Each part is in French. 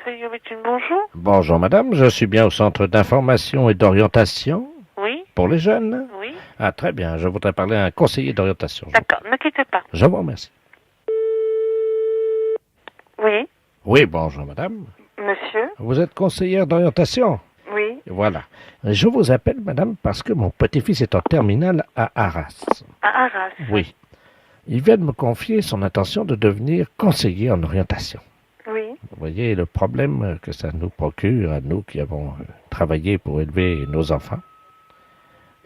Guillaume, bonjour. Bonjour madame, je suis bien au centre d'information et d'orientation Oui, pour les jeunes. oui. Ah très bien, je voudrais parler à un conseiller d'orientation. D'accord, ne quittez pas. Je vous remercie. Oui, Oui, bonjour madame. monsieur. Vous êtes conseillère d'orientation? Oui. Voilà. Je vous appelle madame parce que mon petit-fils est en terminale à Arras. À Arras. Oui. Il vient de me confier son intention de devenir conseiller en orientation. Oui. Vous voyez le problème que ça nous procure à nous qui avons travaillé pour élever nos enfants.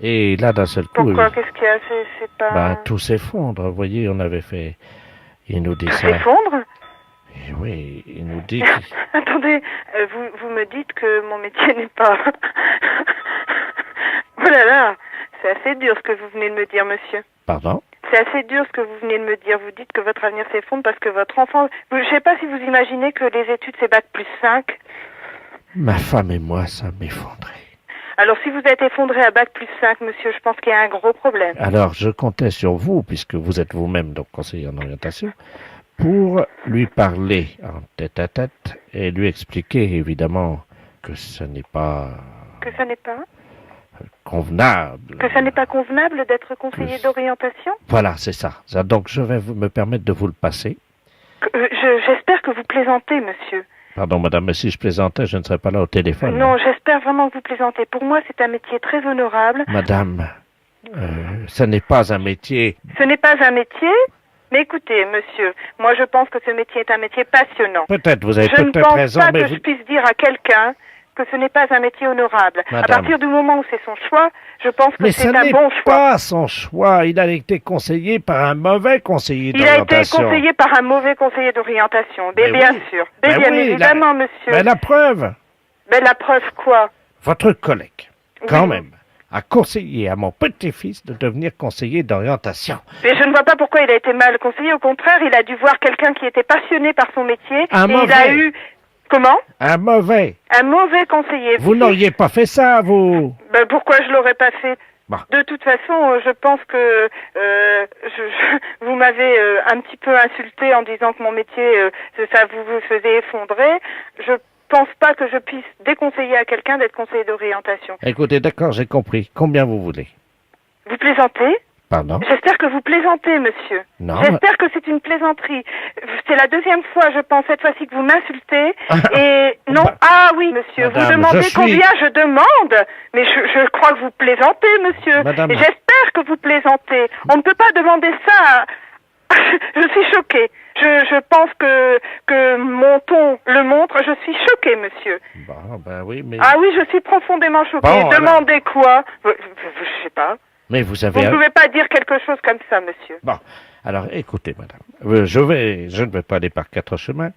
Et là, d'un seul coup, Pourquoi? Qu'est-ce qu'il y a? C'est pas... tout s'effondre. Vous voyez, on avait fait... Il nous dit Tout ça. s'effondre? Et oui, il nous dit... Attendez, vous me dites que mon métier n'est pas... Oh là là, c'est assez dur ce que vous venez de me dire, monsieur. Pardon? C'est assez dur ce que vous venez de me dire. Vous dites que votre avenir s'effondre parce que votre enfant... Je ne sais pas si vous imaginez que les études, c'est bac+5. Ma femme et moi, ça m'effondrait. Alors, si vous êtes effondré à bac+5, monsieur, je pense qu'il y a un gros problème. Alors, je comptais sur vous, puisque vous êtes vous-même donc conseiller en orientation, pour lui parler en tête-à-tête et lui expliquer, évidemment, que ce n'est pas Que ça n'est pas... convenable. Que ça n'est pas convenable d'être conseiller d'orientation? Voilà, c'est ça. Donc, je vais me permettre de vous le passer. J'espère que vous plaisantez, monsieur. Pardon, madame, mais si je plaisantais, je ne serais pas là au téléphone. Non, j'espère vraiment que vous plaisantez. Pour moi, c'est un métier très honorable. Madame, ce n'est pas un métier... Ce n'est pas un métier? Mais écoutez, monsieur, moi je pense que ce métier est un métier passionnant. Peut-être, vous avez Je ne peut-être pense raison, pas mais que je puisse dire à quelqu'un que ce n'est pas un métier honorable. Madame. À partir du moment où c'est son choix, je pense que Mais c'est ce un n'est bon choix. pas son choix. Il a été conseillé par un mauvais conseiller Il a été d'orientation. conseillé par un mauvais conseiller d'orientation. Mais Mais bien oui. sûr. Mais Ben bien oui, évidemment, monsieur. Mais la preuve, Mais la preuve quoi? votre collègue, quand Oui. même, a conseillé à mon petit-fils de devenir conseiller d'orientation. Mais je ne vois pas pourquoi il a été mal conseillé. Au contraire, il a dû voir quelqu'un qui était passionné par son métier. Un et il a mauvais. eu... Comment? Un mauvais. Un mauvais conseiller. Vous n'auriez pas fait ça, vous. Ben, pourquoi je l'aurais pas fait? Bon. De toute façon, je pense que vous m'avez un petit peu insulté en disant que mon métier, ça vous faisait effondrer. Je pense pas que je puisse déconseiller à quelqu'un d'être conseiller d'orientation. Écoutez, d'accord, j'ai compris. Combien vous voulez? Vous plaisantez? Pardon? J'espère que vous plaisantez, monsieur. Non. J'espère que c'est une plaisanterie. C'est la deuxième fois, je pense, cette fois-ci que vous m'insultez. Et non, Bah, ah oui, monsieur, madame, vous demandez je suis- combien je demande. Mais je crois que vous plaisantez, monsieur. Madame. Et j'espère que vous plaisantez. On ne peut pas demander ça. Je suis choquée. Je pense que mon ton le montre. Je suis choquée, monsieur. Bon, ben oui, mais... Ah oui, je suis profondément choquée. Bon, Demandez quoi? Je sais pas. Mais vous Vous avez... ne pouvez pas dire quelque chose comme ça, monsieur. Bon, alors écoutez, madame. Je ne vais pas aller par quatre chemins.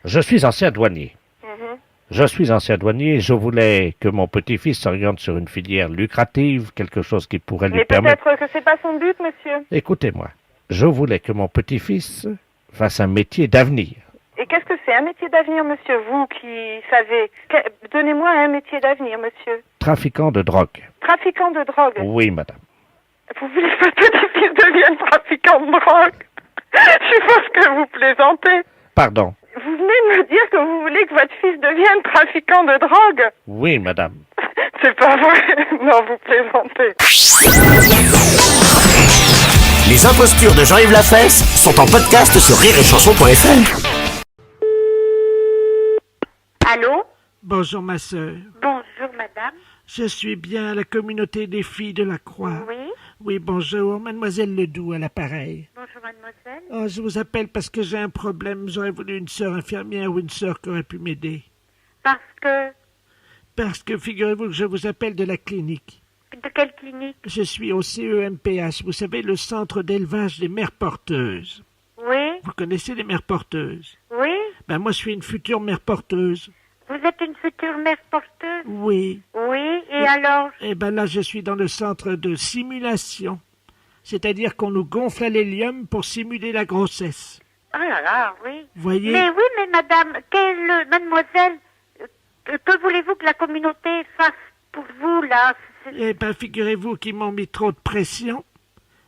Je suis ancien douanier. Mhm. Je suis ancien douanier et je voulais que mon petit-fils s'oriente sur une filière lucrative, quelque chose qui pourrait lui Mais permettre... peut-être que c'est pas son but, monsieur. Écoutez-moi, je voulais que mon petit-fils fasse un métier d'avenir. Et qu'est-ce que c'est un métier d'avenir, monsieur? Vous qui savez. Donnez-moi un métier d'avenir, monsieur. Trafiquant de drogue. Trafiquant de drogue. Oui, madame. Vous voulez que votre petit-fils devienne trafiquant de drogue? Je suppose que vous plaisantez. Pardon. Vous venez de me dire que vous voulez que votre fils devienne trafiquant de drogue? Oui, madame. C'est pas vrai. Non, vous plaisantez. Les impostures de Jean-Yves Lafesse sont en podcast sur rireetchanson.fr. Allô? Bonjour ma sœur, Bonjour, madame. je suis bien à la communauté des filles de la Croix. Oui. Oui, bonjour, mademoiselle Ledoux à l'appareil. Bonjour, mademoiselle. Oh, je vous appelle parce que j'ai un problème, j'aurais voulu une sœur infirmière ou une sœur qui aurait pu m'aider. Parce que... Parce que figurez-vous que je vous appelle de la clinique. De quelle clinique? Je suis au CEMPH, vous savez, le centre d'élevage des mères porteuses. Oui. Vous connaissez les mères porteuses? Oui. Ben moi je suis une future mère porteuse. Vous êtes une future mère porteuse? Oui. Oui, et alors? Eh ben là je suis dans le centre de simulation. C'est-à-dire qu'on nous gonfle à l'hélium pour simuler la grossesse. Oh là là, oui. Voyez? Mais oui, mais madame, mademoiselle, que voulez-vous que la communauté fasse pour vous, là? Eh ben, figurez-vous qu'ils m'ont mis trop de pression.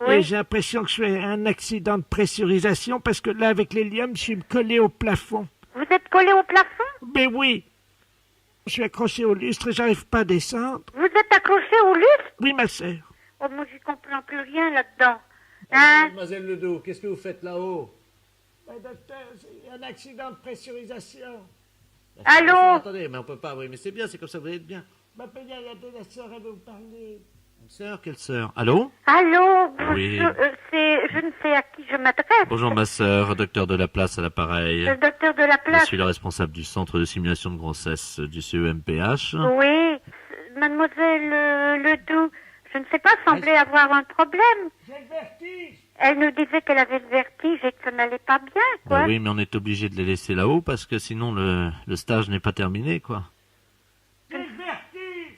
Oui. Et j'ai l'impression que je fais un accident de pressurisation parce que là, avec l'hélium, je suis collé au plafond. Vous êtes collé au plafond? Mais oui. Je suis accroché au lustre et j'arrive pas à descendre. Vous êtes accroché au lustre? Oui, ma sœur. Oh, moi, j'y comprends plus rien là-dedans. Hein? Mademoiselle Ledoux, qu'est-ce que vous faites là-haut? Docteur, il y a un accident de pressurisation. Allô? Attendez, mais on peut pas, oui, mais c'est bien, c'est comme ça, vous allez être bien. Il y a deux sœurs, elle veut vous parler. Une sœur, quelle sœur? Allô? Allô? Oui. Je ne sais à qui je m'adresse. Bonjour ma sœur, docteur de la place à l'appareil. Le docteur de la Je place. suis le responsable du centre de simulation de grossesse du CEMPH. Oui. Mademoiselle Ledoux, je ne sais pas, semblait avoir un problème. J'ai le vertige. Elle nous disait qu'elle avait le vertige et que ça n'allait pas bien, quoi. Bah oui, mais on est obligé de les laisser là-haut parce que sinon le stage n'est pas terminé, quoi. J'ai le vertige.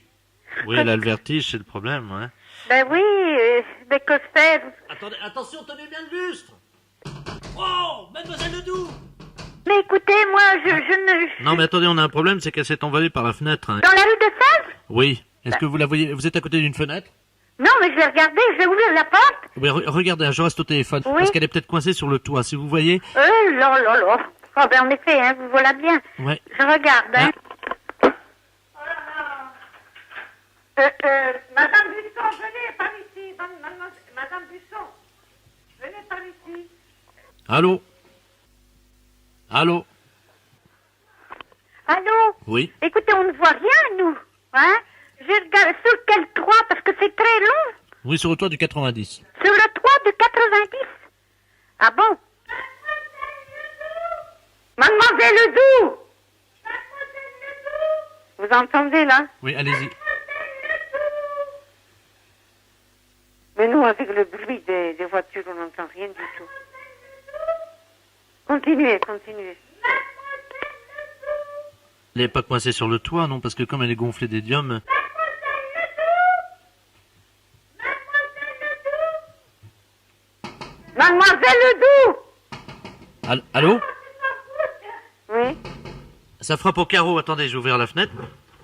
Oui, elle a le vertige, c'est le problème, ouais. Ben oui, mais que faire? Attendez, attention, tenez bien le lustre. Oh, mademoiselle Ledoux. Mais écoutez, moi, je ne... Non, mais attendez, on a un problème, c'est qu'elle s'est envolée par la fenêtre. Hein. Dans la rue de Sèvres? Oui. Est-ce que vous la voyez? Vous êtes à côté d'une fenêtre? Non, mais je vais regarder, je vais ouvrir la porte. Oui, regardez, je reste au téléphone. Oui. Parce qu'elle est peut-être coincée sur le toit, si vous voyez. Là, là, là. Oh, ben en effet, hein, vous voilà bien. Ouais. Je regarde, hein. Madame Busson, venez par ici. Madame Busson, venez par ici. Allô? Allô? Allô? Oui. Écoutez, on ne voit rien, nous. Hein? Je regarde sur quel toit, parce que c'est très long. Oui, sur le toit du 90. Sur le toit de 90. Ah bon? Mademoiselle Ledoux! Vous entendez, là? Oui, allez-y. Mais nous, avec le bruit des voitures, on n'entend rien du tout. Continuez. Elle n'est pas coincée sur le toit, non? Parce que comme elle est gonflée d'hélium... Mademoiselle Ledoux! Allô? Oui, Ça frappe au carreau. Attendez, je vais ouvrir la fenêtre.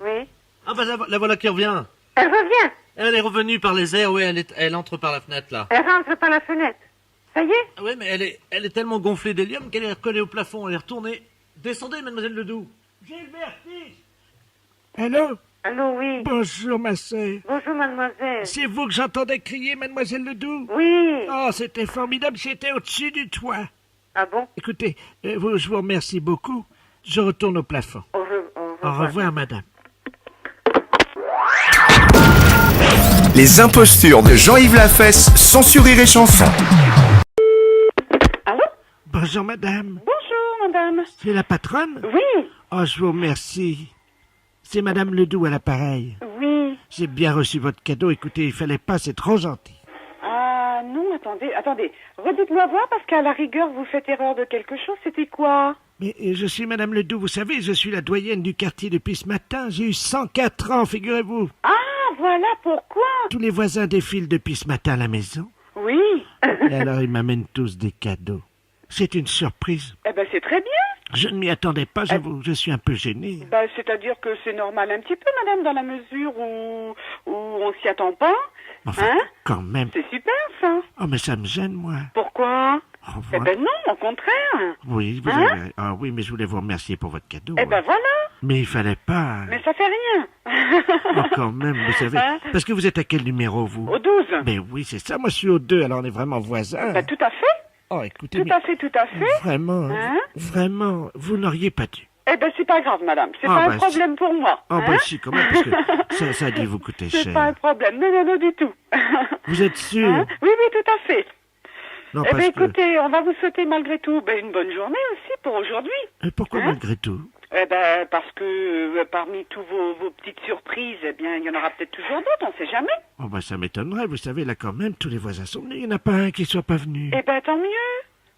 oui. Ah bah la voilà qui revient. Elle revient. Elle est revenue par les airs, oui, elle entre par la fenêtre, là. Elle rentre par la fenêtre. Ça y est? Oui, mais elle est tellement gonflée d'hélium qu'elle est recollée au plafond. Elle est retournée. Descendez, mademoiselle Ledoux. J'ai le vertige. Allô? Allô, oui. Bonjour, ma sœur. Bonjour, mademoiselle. C'est vous que j'entendais crier, mademoiselle Ledoux? Oui. Oh, c'était formidable, j'étais au-dessus du toit. Ah bon? Écoutez, je vous remercie beaucoup. Je retourne au plafond. Au revoir, madame. Les impostures de Jean-Yves Lafesse, sans Rire et Chanson. Allô? Bonjour, madame. Bonjour, madame. C'est la patronne? Oui, Oh, je vous remercie. C'est madame Ledoux à l'appareil. oui. J'ai bien reçu votre cadeau. Écoutez, il fallait pas, c'est trop gentil. Ah non, attendez. Redites-moi voir parce qu'à la rigueur, vous faites erreur de quelque chose. C'était quoi? Mais je suis madame Ledoux, vous savez, je suis la doyenne du quartier depuis ce matin. J'ai eu 104 ans, figurez-vous. Ah, voilà pourquoi. Tous les voisins défilent depuis ce matin à la maison. Oui. Et alors, ils m'amènent tous des cadeaux. C'est une surprise. Eh ben, c'est très bien. Je ne m'y attendais pas, j'avoue. Je suis un peu gêné. Bah, c'est-à-dire que c'est normal un petit peu, madame, dans la mesure où on s'y attend pas. Enfin, Hein? quand même. C'est super, ça. Oh, mais ça me gêne, moi. Pourquoi? Oh, Eh voilà. ben non, au contraire. Oui, vous Hein? avez... Ah oui, mais je voulais vous remercier pour votre cadeau. Eh ben voilà. Mais il fallait pas... Mais ça fait rien. Oh, quand même, vous savez. Hein? Parce que vous êtes à quel numéro, vous? Au 12. Mais oui, c'est ça. Moi, je suis au 2, alors on est vraiment voisins. Bah, tout à fait. Oh, écoutez, Tout mais à fait, tout à fait. vraiment, Hein? vraiment, vous n'auriez pas dû. Eh ben, c'est pas grave, madame. C'est Ah, pas bah, un problème pour moi. Oh, hein? bah si, quand même, parce que ça a dû vous coûter C'est cher. pas un problème. Non, non, du tout. Vous êtes sûr? Hein? Oui, tout à fait. Non, Eh parce ben, que... écoutez, on va vous souhaiter malgré tout une bonne journée aussi pour aujourd'hui. Pourquoi Hein? malgré tout? Eh ben, parce que parmi tous vos petites surprises, eh bien, il y en aura peut-être toujours d'autres, on sait jamais. Oh, bah ça m'étonnerait, vous savez, là, quand même, tous les voisins sont venus. Il n'y en a pas un qui soit pas venu. Eh ben, tant mieux.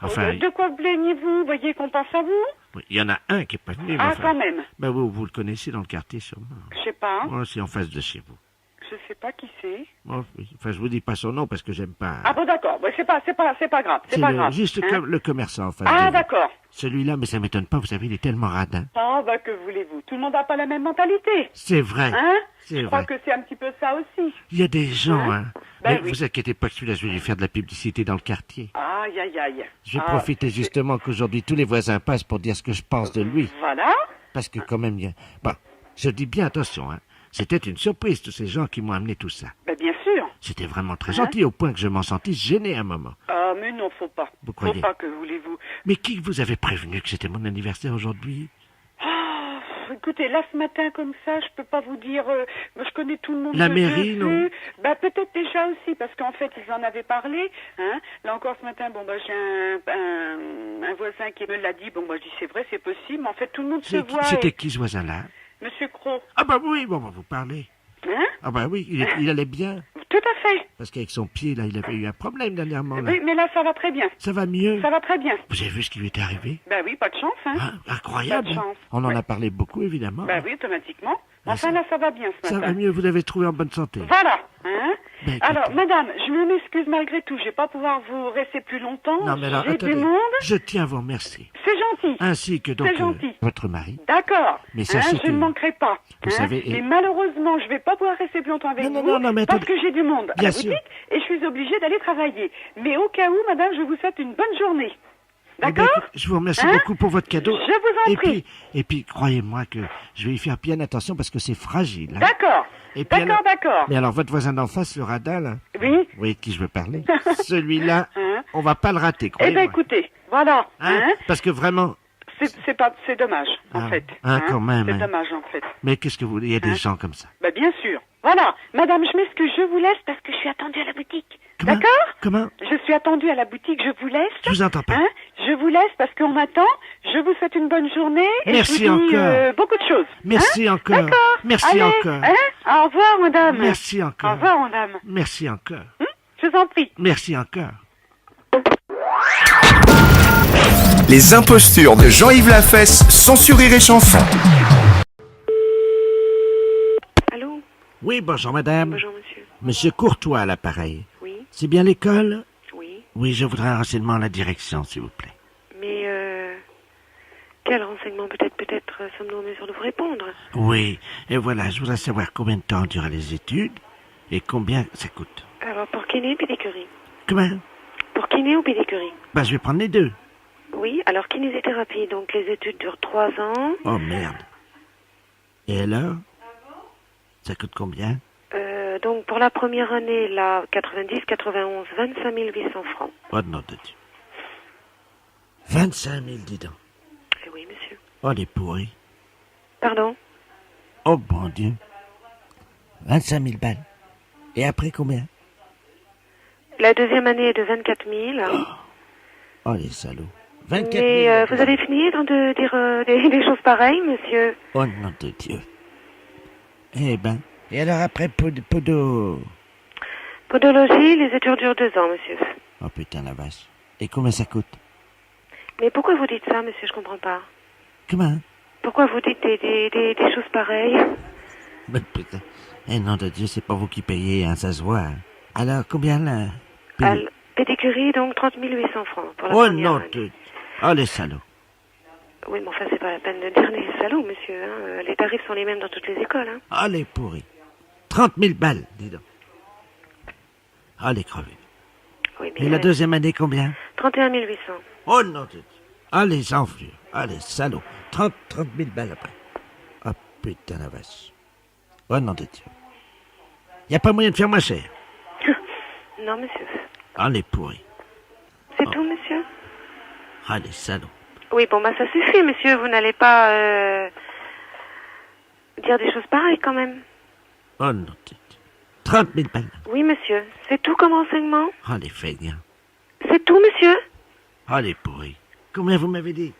Enfin, De quoi plaignez-vous? Voyez qu'on pense à vous? oui, il y en a un qui est pas venu, mais Ah, enfin... quand même. Bah, vous le connaissez dans le quartier, sûrement. Je sais pas. Oh, c'est en face de chez vous. Je sais pas qui c'est. Bon, oui. Enfin, je vous dis pas son nom parce que j'aime pas... Ah bon, d'accord. Ouais, c'est pas grave. C'est pas grave. juste hein? le commerçant en face de Ah, vous. d'accord. Celui-là, mais ça m'étonne pas, vous savez, il est tellement radin. Ah, bah, que voulez-vous? Tout le monde n'a pas la même mentalité. C'est vrai. Hein? C'est Je crois vrai. que c'est un petit peu ça aussi. Il y a des gens, hein. Ben Mais oui. vous inquiétez pas que celui-là, je vais lui faire de la publicité dans le quartier. Aïe, aïe, aïe. Je vais Ah, profiter justement qu'aujourd'hui tous les voisins passent pour dire ce que je pense de lui. Voilà. Parce que quand même, bon, je dis bien attention, hein. C'était une surprise, tous ces gens qui m'ont amené tout ça. Ben, bien sûr. C'était vraiment très gentil, au point que je m'en sentis gêné un moment. Ah, mais non, faut pas. Vous croyez? Faut pas, que voulez-vous? Mais qui vous avait prévenu que c'était mon anniversaire aujourd'hui? Ah, écoutez, là, ce matin, comme ça, je peux pas vous dire... moi, je connais tout le monde. La que mairie, j'ai non? vu. Bah, peut-être déjà aussi, parce qu'en fait, ils en avaient parlé, hein. Là encore, ce matin, bon, bah, j'ai un voisin qui me l'a dit. Bon, moi, je dis, c'est vrai, c'est possible. Mais en fait, tout le monde se voit. C'était qui ce voisin-là? Monsieur Cros. Ah bah oui, bon, on va vous parler. Hein? Ah bah oui, il allait bien. Tout à fait. Parce qu'avec son pied, là, il avait eu un problème dernièrement. Là. Oui, mais là, ça va très bien. Ça va mieux? Ça va très bien. Vous avez vu ce qui lui est arrivé? Bah oui, pas de chance, hein. Ah, incroyable. Pas de chance. On en Ouais. a parlé beaucoup, évidemment. Bah oui, automatiquement. Ah, Enfin, là, ça va bien ce Ça matin. va mieux, vous l'avez trouvé en bonne santé. Voilà, hein. Ben, écoutez. Alors, madame, je m'excuse malgré tout. Je vais pas pouvoir vous rester plus longtemps. Non, mais alors, J'ai attendez. du monde. Je tiens à vous remercier. C'est gentil. Ainsi que donc C'est gentil. votre mari. D'accord. Mais sachez je que- ne manquerai pas. vous savez, et- Mais malheureusement, je vais pas pouvoir rester plus longtemps avec Non, non, vous. non, non, mais parce attendez. que j'ai du monde à Bien la sûr. boutique et je suis obligée d'aller travailler. Mais au cas où, madame, je vous souhaite une bonne journée. Eh ben, D'accord? écoute, je vous remercie Hein? beaucoup pour votre cadeau. Je vous en prie. Et puis, croyez-moi que je vais y faire bien attention parce que c'est fragile. Hein. D'accord. Et puis D'accord, alors- d'accord. Mais alors, votre voisin d'en face, le radin, là, Oui. vous voyez de qui je veux parler? Celui-là, Hein? on va pas le rater, Eh croyez-moi. ben, écoutez, voilà. Hein? Hein? Parce que vraiment... C'est dommage, en Ah, fait. quand même, C'est hein. dommage, en fait. Mais qu'est-ce que vous voulez? Il y a des gens comme ça. Bah, bien sûr. Voilà. Madame, je m'excuse, je vous laisse parce que je suis attendue à la boutique. Comment? D'accord? Comment? Je suis attendue à la boutique, je vous laisse. Je vous entends pas. Hein? Je vous laisse parce qu'on m'attend. Je vous souhaite une bonne journée. Et Merci je vous dis, encore. beaucoup de choses. Merci Hein? encore. D'accord. Merci Allez, encore. Hein? Au revoir, madame. Merci Au encore. revoir, madame. Merci encore. Je vous en prie. Merci encore. Les impostures de Jean-Yves Lafesse sont sur Rire et Chanson. Allô? Oui, bonjour madame. Bonjour, monsieur. Monsieur Courtois à l'appareil. Oui, C'est bien l'école? oui. Oui, je voudrais un renseignement à la direction, s'il vous plaît. Mais, quel renseignement peut-être sommes-nous en mesure de vous répondre? Oui, et voilà, je voudrais savoir combien de temps durent les études et combien ça coûte. Alors, pour kiné ou pédicure? Comment? Pour kiné ou pédicure? Ben, je vais prendre les deux. Oui, alors kinésithérapie, donc les études durent 3 ans. Oh, merde. Et alors? Ça coûte combien? Donc pour la première année, là, 90, 91, 25 800 francs. Oh, nom de Dieu. 25 000, dis donc. Eh oui, monsieur. Oh, les pourris. Pardon? Oh, bon Dieu. 25 000 balles. Et après combien? La deuxième année est de 24 000. Oh, les salauds. 24 000. Mais vous avez fini de dire des choses pareilles, monsieur? Oh, nom de Dieu. Eh ben. Et alors après, podo... Podologie, les études durent 2 ans, monsieur. Oh, putain, la vache. Et combien ça coûte? Mais pourquoi vous dites ça, monsieur? Je comprends pas. Comment? Pourquoi vous dites des choses pareilles? Ben, putain. Eh, nom de Dieu, c'est pas vous qui payez, hein, ça se voit. Hein. Alors, combien là? Pédicurie, donc 30 800 francs pour la Oh, première non année. de... Oh, les salauds. Oui, mais enfin, c'est pas la peine de dire les salauds, monsieur. Hein. Les tarifs sont les mêmes dans toutes les écoles. Hein. Oh, les pourris. 30 000 balles, dis donc. Oh, les crevés. Oui, Et la deuxième année, combien? 31 800. Oh, non de Dieu. Oh, les enflures. Oh, les salauds. 30 000 balles après. Oh, putain, la vache. Oh, nom de Dieu. Y a pas moyen de faire moins cher. Non, monsieur. Oh, les pourris. C'est tout, monsieur? Oh, les salauds. Oui, bon, bah ça suffit, monsieur. Vous n'allez pas dire des choses pareilles, quand même. Oh, non de Dieu. 30 000 balles. Oui, monsieur. C'est tout comme renseignement? Oh, les feignants. C'est tout, monsieur? Oh, les pourris. Combien vous m'avez dit?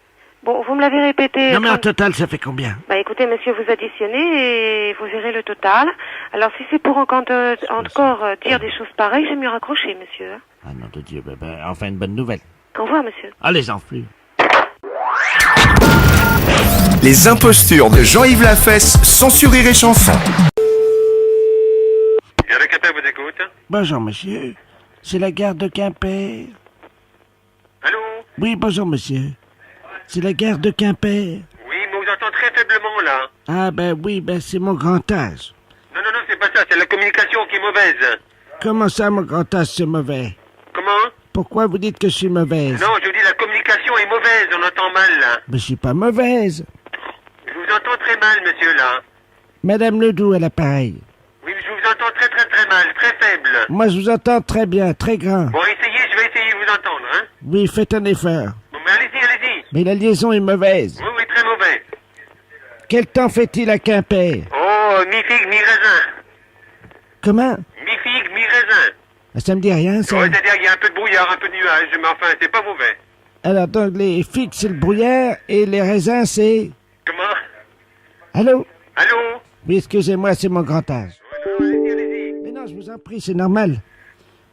Bon, vous me l'avez répété. Non, mais en total, ça fait combien? Bah écoutez, monsieur, vous additionnez et vous verrez le total. Alors si c'est pour encore dire des choses pareilles, j'ai mieux raccrocher, monsieur. Ah, nom de Dieu, enfin une bonne nouvelle. Au revoir, monsieur. Ah, les enflures. Les impostures de Jean-Yves Lafesse sont sur Rire et Chanson. Le capitaine vous écoute. Bonjour, monsieur. C'est la gare de Quimper. Allô? Oui, bonjour, monsieur. C'est la gare de Quimper. Oui, mais on vous entend très faiblement, là. Ah, ben oui, c'est mon grand âge. Non, c'est pas ça, c'est la communication qui est mauvaise. Comment ça, mon grand âge, c'est mauvais? Comment? Pourquoi vous dites que je suis mauvaise? Non, je vous dis la communication est mauvaise, on entend mal, là. Mais je suis pas mauvaise. Je vous vous entends très mal, monsieur, là. Madame Ledoux à l'appareil. Oui, je vous entends très très très mal, très faible. Moi, je vous entends très bien, très grand. Bon, essayez, je vais essayer de vous entendre, hein. Oui, faites un effort. Bon, mais allez-y, allez-y. Mais la liaison est mauvaise. Oui, oui, très mauvais. Quel temps fait-il à Quimper? Oh, mi-figue, mi-raisin. Comment? Mi-figue, mi-raisin. Ah, ça me dit rien, ça. Ouais, c'est-à-dire qu'il y a un peu de brouillard, un peu de nuage, mais enfin, c'est pas mauvais. Alors, donc, les figues, c'est le brouillard, et les raisins, c'est... Comment? Allô? Allô? Oui, excusez-moi, c'est mon grand âge. Allez-y, allez-y. Mais non, je vous en prie, c'est normal.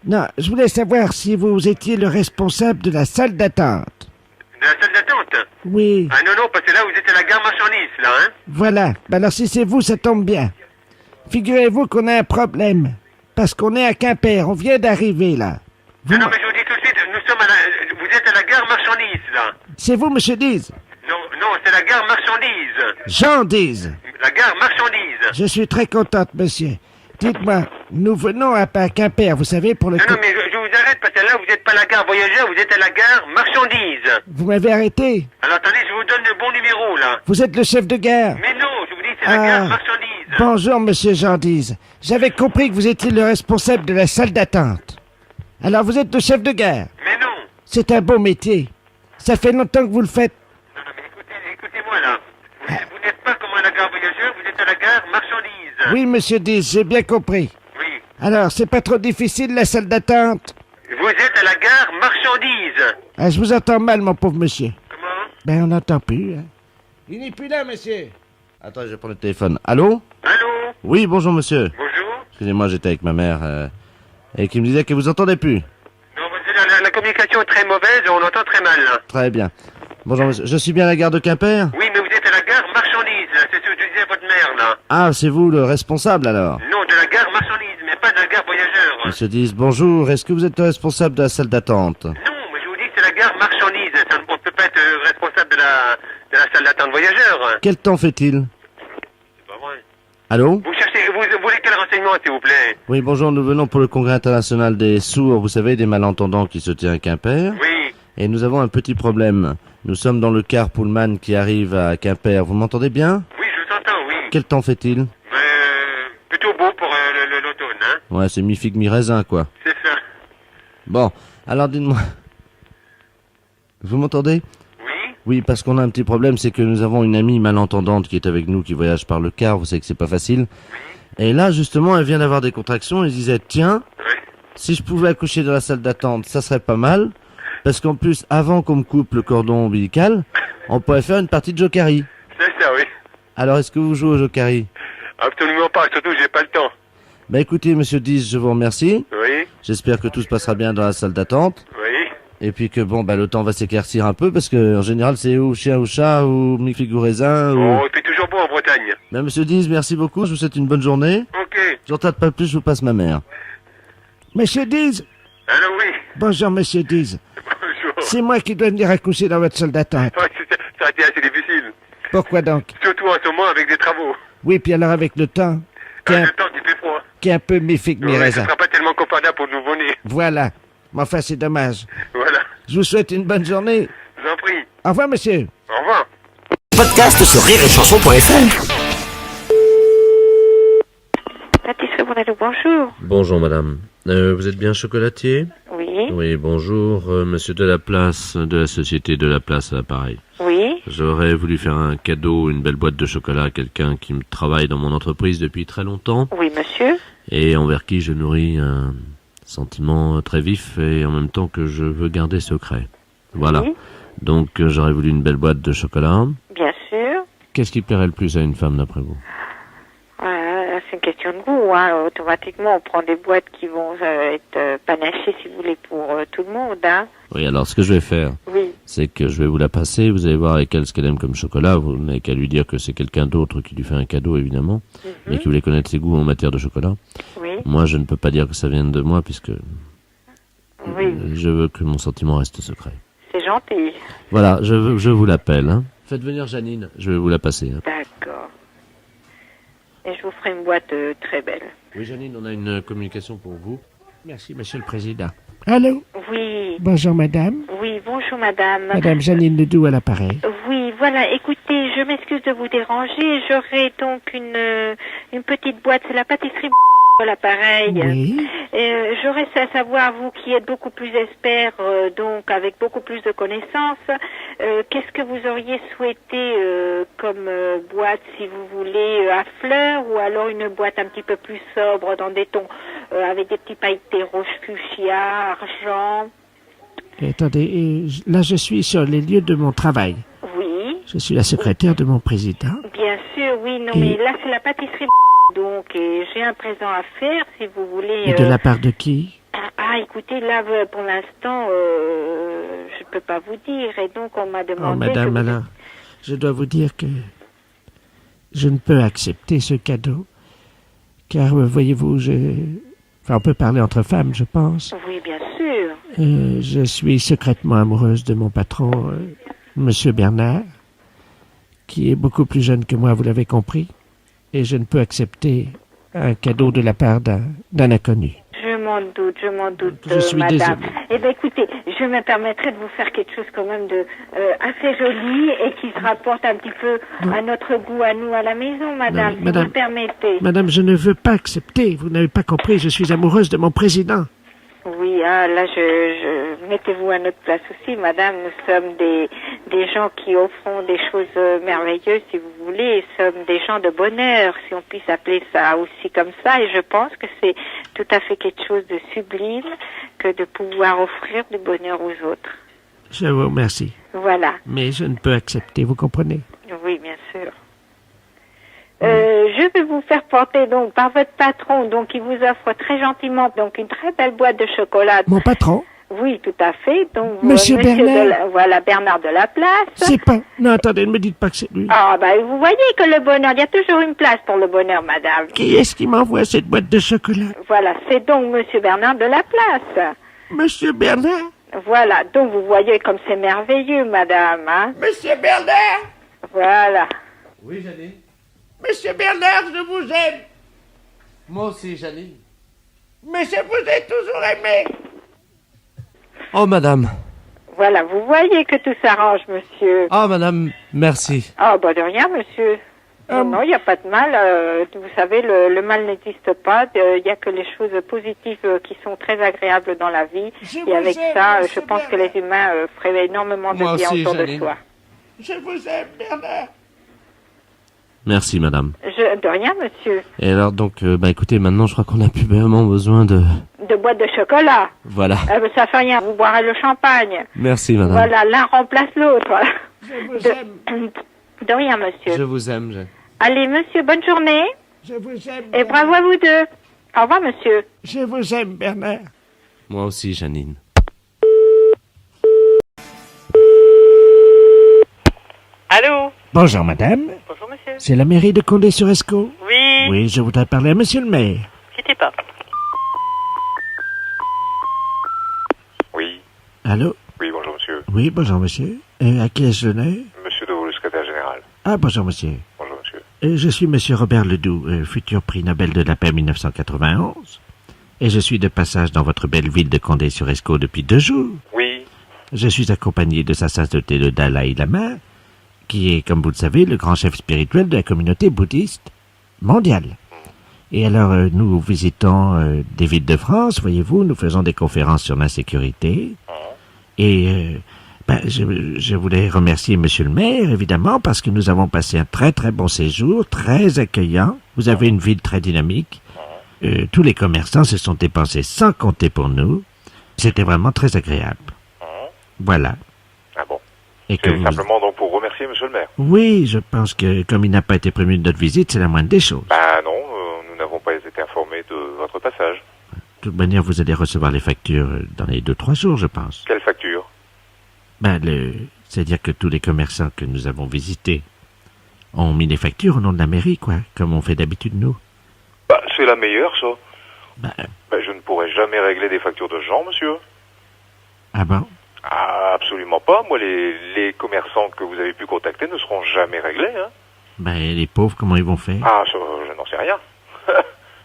Non, je voulais savoir si vous étiez le responsable de la salle d'attente. De la salle d'attente? Oui, Ah non, non, parce que là, vous êtes à la gare marchandise, là, hein. voilà. Ben alors, si c'est vous, ça tombe bien. Figurez-vous qu'on a un problème. Parce qu'on est à Quimper, on vient d'arriver, là. Non, non, mais je vous dis tout de suite, nous sommes à la... Vous êtes à la gare marchandise, là. C'est vous, monsieur Diz? Non, non, c'est la gare marchandise. Jean Diz. La gare marchandise. Je suis très contente, monsieur. Dites-moi, nous venons à Quimper, vous savez, pour le... Non, non, mais je vous arrête, parce que là, vous n'êtes pas à la gare voyageur, vous êtes à la gare marchandise. Vous m'avez arrêté? Alors, attendez, je vous donne le bon numéro, là. Vous êtes le chef de gare? Mais non, je vous dis, c'est la gare marchandise. Bonjour, monsieur Jean Diz. J'avais compris que vous étiez le responsable de la salle d'attente. Alors, vous êtes le chef de gare? Mais non. C'est un beau métier. Ça fait longtemps que vous le faites. Non, non, mais écoutez-moi, là. Vous n'êtes pas comme à la gare voyageur, vous êtes à la gare marchandise. Oui, monsieur Diz, j'ai bien compris. Oui. Alors, c'est pas trop difficile, la salle d'attente? Vous êtes à la gare marchandise. Ah, je vous entends mal, mon pauvre monsieur. Comment? Ben, on n'entend plus, hein. Il n'est plus là, monsieur. Attends, je vais prendre le téléphone. Allô? Allô? Oui, bonjour, monsieur. Bonjour? Excusez-moi, j'étais avec ma mère, et qui me disait que vous entendez plus. Non, parce que la communication est très mauvaise, on entend très mal, là. Très bien. Bonjour, monsieur. Je suis bien à la gare de Quimper? Oui, mais vous êtes à la gare marchandise, là. C'est ce que je disais à votre mère, là. Ah, c'est vous le responsable, alors? Non, de la gare marchandise, mais pas de la gare voyageur. Monsieur Diz, bonjour. Est-ce que vous êtes le responsable de la salle d'attente? Non, mais je vous dis que c'est la gare marchandise. Ça, on ne peut pas être responsable de la salle d'attente voyageur. Quel temps fait-il? C'est pas vrai. Allô? Vous cherchez, vous voulez quel renseignement, s'il vous plaît? Oui, bonjour, nous venons pour le congrès international des sourds, vous savez, des malentendants qui se tient à Quimper. Oui. Et nous avons un petit problème. Nous sommes dans le car Pullman qui arrive à Quimper. Vous m'entendez bien? Oui, je vous entends, oui. Quel temps fait-il? Plutôt beau pour l'automne, hein. Ouais, c'est mi-figue, mi-raisin, quoi. C'est ça. Bon, alors dites-moi. Vous m'entendez? Oui. Oui, parce qu'on a un petit problème, c'est que nous avons une amie malentendante qui est avec nous, qui voyage par le car, vous savez que c'est pas facile. Et là, justement, elle vient d'avoir des contractions, et disait, tiens, Oui. si je pouvais accoucher dans la salle d'attente, ça serait pas mal, parce qu'en plus, avant qu'on me coupe le cordon ombilical, on pourrait faire une partie de Jokari. C'est ça, oui. Alors, est-ce que vous jouez au Jokari? Absolument pas, surtout j'ai pas le temps. Bah écoutez, monsieur Diz, je vous remercie. Oui. J'espère que tout se passera bien dans la salle d'attente. Oui. Et puis que bon, bah le temps va s'éclaircir un peu, parce que en général, c'est ou chien ou chat, ou mi-figue ou raisin, ou... Oh, il fait toujours beau en Bretagne. Bah, monsieur Diz, merci beaucoup, je vous souhaite une bonne journée. Ok. J'en tarde pas plus, je vous passe ma mère. Monsieur Diz? Alors oui. Bonjour, monsieur Diz. Bonjour. C'est moi qui dois venir accoucher dans votre salle d'attente. Ouais, ça a été assez difficile. Pourquoi donc? Surtout en ce moment avec des travaux. Oui, puis alors avec le temps, qui est Le temps qui fait froid. qui est un peu mi-figue, Ouais, ce mi-raisin. sera pas tellement confortable pour le nouveau-né. Voilà. Mais enfin, c'est dommage. Voilà. Je vous souhaite une bonne journée. Je vous en prie. Au revoir, monsieur. Au revoir. Podcast sur rireetchanson.fr. Pâtisserie Bonalou, bonjour. Bonjour madame. Vous êtes bien chocolatier? Oui. Oui, bonjour, monsieur Delaplace, de la société Delaplace à l'appareil. Oui. J'aurais voulu faire un cadeau, une belle boîte de chocolat à quelqu'un qui me travaille dans mon entreprise depuis très longtemps Oui, monsieur. et envers qui je nourris un sentiment très vif et en même temps que je veux garder secret. Voilà. Oui. Donc j'aurais voulu une belle boîte de chocolat. Bien sûr. Qu'est-ce qui plairait le plus à une femme d'après vous? C'est une question de goût. Hein. Automatiquement, on prend des boîtes qui vont être panachées, si vous voulez, pour tout le monde. Hein. Oui, alors ce que je vais faire, Oui. c'est que je vais vous la passer, vous allez voir avec elle ce qu'elle aime comme chocolat, vous n'avez qu'à lui dire que c'est quelqu'un d'autre qui lui fait un cadeau évidemment, mais qui voulait connaître ses goûts en matière de chocolat. Oui. Moi je ne peux pas dire que ça vienne de moi puisque Oui. je veux que mon sentiment reste secret. C'est gentil. Voilà, je vous l'appelle. Hein. Faites venir Janine, je vais vous la passer. Hein. D'accord. Et je vous ferai une boîte très belle. Oui Janine, on a une communication pour vous. Merci, monsieur le président. Allô? Oui. Bonjour, madame. Oui, bonjour madame. Madame Janine Ledoux à l'appareil. Oui, Voilà, écoutez, je m'excuse de vous déranger. J'aurai donc une petite boîte, c'est la pâtisserie l'appareil. Oui. J'aurais à savoir, vous qui êtes beaucoup plus expert, donc avec beaucoup plus de connaissances, qu'est-ce que vous auriez souhaité comme boîte, si vous voulez, à fleurs, ou alors une boîte un petit peu plus sobre, dans des tons, avec des petits pailletés rouge fuchsia, argent. Attendez, là je suis sur les lieux de mon travail. Oui. Je suis la secrétaire de mon président. Bien sûr, oui, non, mais là c'est la pâtisserie. Donc, j'ai un présent à faire, si vous voulez. Et de la part de qui? Écoutez, là, pour l'instant, je peux pas vous dire. Et donc, on m'a demandé... Oh, madame, alors, je dois vous dire que je ne peux accepter ce cadeau. Car, voyez-vous, Enfin, on peut parler entre femmes, je pense. Oui, bien sûr. Je suis secrètement amoureuse de mon patron, Monsieur Bernard, qui est beaucoup plus jeune que moi, vous l'avez compris. Et je ne peux accepter un cadeau de la part d'un inconnu. Je m'en doute, je suis madame. désolé. Eh bien, écoutez, je me permettrai de vous faire quelque chose quand même de assez joli et qui se rapporte un petit peu à notre goût, à nous, à la maison, madame, si vous le permettez. Madame, je ne veux pas accepter. Vous n'avez pas compris, je suis amoureuse de mon président. Oui, là, mettez-vous à notre place aussi, madame. Nous sommes des gens qui offront des choses merveilleuses, si vous voulez. Nous sommes des gens de bonheur, si on puisse appeler ça aussi comme ça. Et je pense que c'est tout à fait quelque chose de sublime que de pouvoir offrir du bonheur aux autres. Je vous remercie. Voilà. Mais je ne peux accepter, vous comprenez? Oui, bien sûr. Je vais vous faire porter donc par votre patron, donc il vous offre très gentiment donc une très belle boîte de chocolat. Mon patron? Oui, tout à fait. Donc Monsieur Bernard. voilà, Bernard de la Place. C'est pas. Non, attendez, ne me dites pas que c'est lui. Vous voyez que le bonheur, il y a toujours une place pour le bonheur, madame. Qui est-ce qui m'envoie cette boîte de chocolat? Voilà, c'est donc Monsieur Bernard de la Place. Monsieur Bernard? Voilà, donc vous voyez comme c'est merveilleux, madame, hein. Monsieur Bernard? Voilà. Oui, Janine. Monsieur Bernard, je vous aime. Moi aussi, Janine. Mais je vous ai toujours aimé. Oh, madame. Voilà, vous voyez que tout s'arrange, monsieur. Ah, madame, merci. De rien, monsieur. Non, il n'y a pas de mal. Vous savez, le mal n'existe pas. Il n'y a que les choses positives qui sont très agréables dans la vie. Et avec ça, je pense que les humains feraient énormément de bien autour de soi. Je vous aime, Bernard. Merci, madame. De rien, monsieur. Et alors, donc, écoutez, maintenant, je crois qu'on n'a plus vraiment besoin de boîte de chocolat. Voilà. Ça fait rien, vous boirez le champagne. Merci, madame. Voilà, l'un remplace l'autre. Je vous aime. De rien, monsieur. Je vous aime, Jeanne. Allez, monsieur, bonne journée. Je vous aime. Et bravo à vous deux. Au revoir, monsieur. Je vous aime, Bernard. Moi aussi, Janine. Allô? Bonjour, madame. Bonjour, monsieur. C'est la mairie de Condé-sur-Escaut? Oui. Oui, je voudrais parler à monsieur le maire. Quittez pas. Oui. Allô? Oui, bonjour, monsieur. Oui, bonjour, monsieur. À qui ai-je l'honneur? Monsieur Deveau, le secrétaire général. Ah, bonjour, monsieur. Bonjour, monsieur. Je suis monsieur Robert Ledoux, futur prix Nobel de la paix 1991. Et je suis de passage dans votre belle ville de Condé-sur-Escaut depuis 2 jours. Oui. Je suis accompagné de sa sainteté le Dalai Lama, qui est, comme vous le savez, le grand chef spirituel de la communauté bouddhiste mondiale. Et alors, nous visitons des villes de France, voyez-vous, nous faisons des conférences sur l'insécurité. Et je voulais remercier monsieur le maire, évidemment, parce que nous avons passé un très très bon séjour, très accueillant. Vous avez une ville très dynamique. Tous les commerçants se sont dépensés sans compter pour nous. C'était vraiment très agréable. Voilà. Ah bon. Et c'est simplement donc pour remercier monsieur le maire. Oui, je pense que comme il n'a pas été prévenu de notre visite, c'est la moindre des choses. Non, nous n'avons pas été informés de votre passage. De toute manière, vous allez recevoir les factures dans les 2-3 jours, je pense. Quelle facture? C'est-à-dire que tous les commerçants que nous avons visités ont mis les factures au nom de la mairie, quoi, comme on fait d'habitude nous. C'est la meilleure, ça. Je ne pourrai jamais régler des factures de gens, monsieur. Ah bon? Ah, absolument pas. Moi, les commerçants que vous avez pu contacter ne seront jamais réglés, hein. Les pauvres, comment ils vont faire? Ah, je n'en sais rien.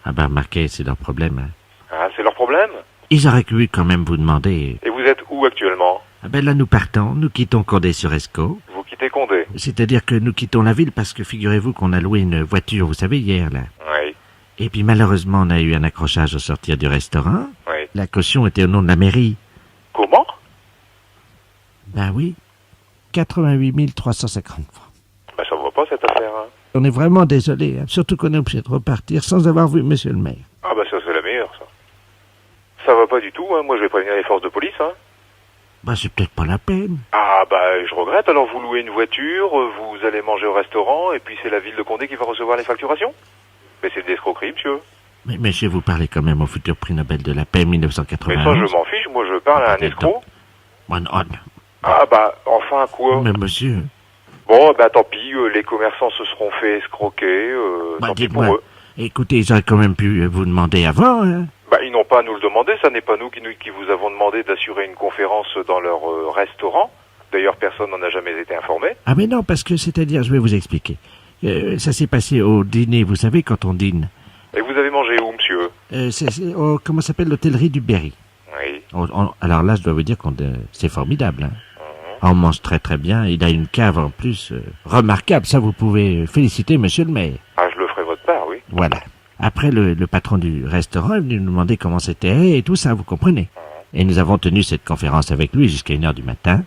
Remarquez, c'est leur problème, hein. Ah, c'est leur problème? Ils auraient pu quand même vous demander. Et vous êtes où actuellement? Là, nous partons, nous quittons Condé-sur-Escaut. Vous quittez Condé? C'est-à-dire que nous quittons la ville parce que figurez-vous qu'on a loué une voiture, vous savez, hier, là. Oui. Et puis malheureusement, on a eu un accrochage au sortir du restaurant. Oui. La caution était au nom de la mairie. Comment? Ben oui. 88 350 francs. Ben ça va pas cette affaire, hein. On est vraiment désolé, hein, surtout qu'on est obligé de repartir sans avoir vu monsieur le maire. Ah bah ça c'est la meilleure, ça. Ça va pas du tout, hein. Moi je vais prévenir les forces de police, hein. Ben c'est peut-être pas la peine. Ah bah je regrette, alors vous louez une voiture, vous allez manger au restaurant, et puis c'est la ville de Condé qui va recevoir les facturations. Mais c'est de l'escroquerie, monsieur. Mais monsieur, vous parlez quand même au futur prix Nobel de la paix 1980. Mais ça je m'en fiche, moi je parle à un escroc. Bon, non. Ah bah enfin quoi? Mais monsieur... Bon bah tant pis, les commerçants se seront fait escroquer, Bah tant pis pour dites-moi, eux. écoutez, ils auraient quand même pu vous demander avant, hein. Bah ils n'ont pas à nous le demander, ça n'est pas nous qui vous avons demandé d'assurer une conférence dans leur restaurant. D'ailleurs personne n'en a jamais été informé. Ah mais non, parce que c'est-à-dire, je vais vous expliquer. Ça s'est passé au dîner, vous savez, quand on dîne. Et vous avez mangé où, monsieur? C'est comment s'appelle l'hôtellerie du Berry. Oui. Alors là, je dois vous dire qu'on c'est formidable, hein. On mange très très bien. Il a une cave en plus remarquable. Ça, vous pouvez féliciter monsieur le maire. Ah, je le ferai votre part, oui. Voilà. Après, le patron du restaurant est venu nous demander comment c'était et tout ça, vous comprenez. Et nous avons tenu cette conférence avec lui jusqu'à 1h du matin.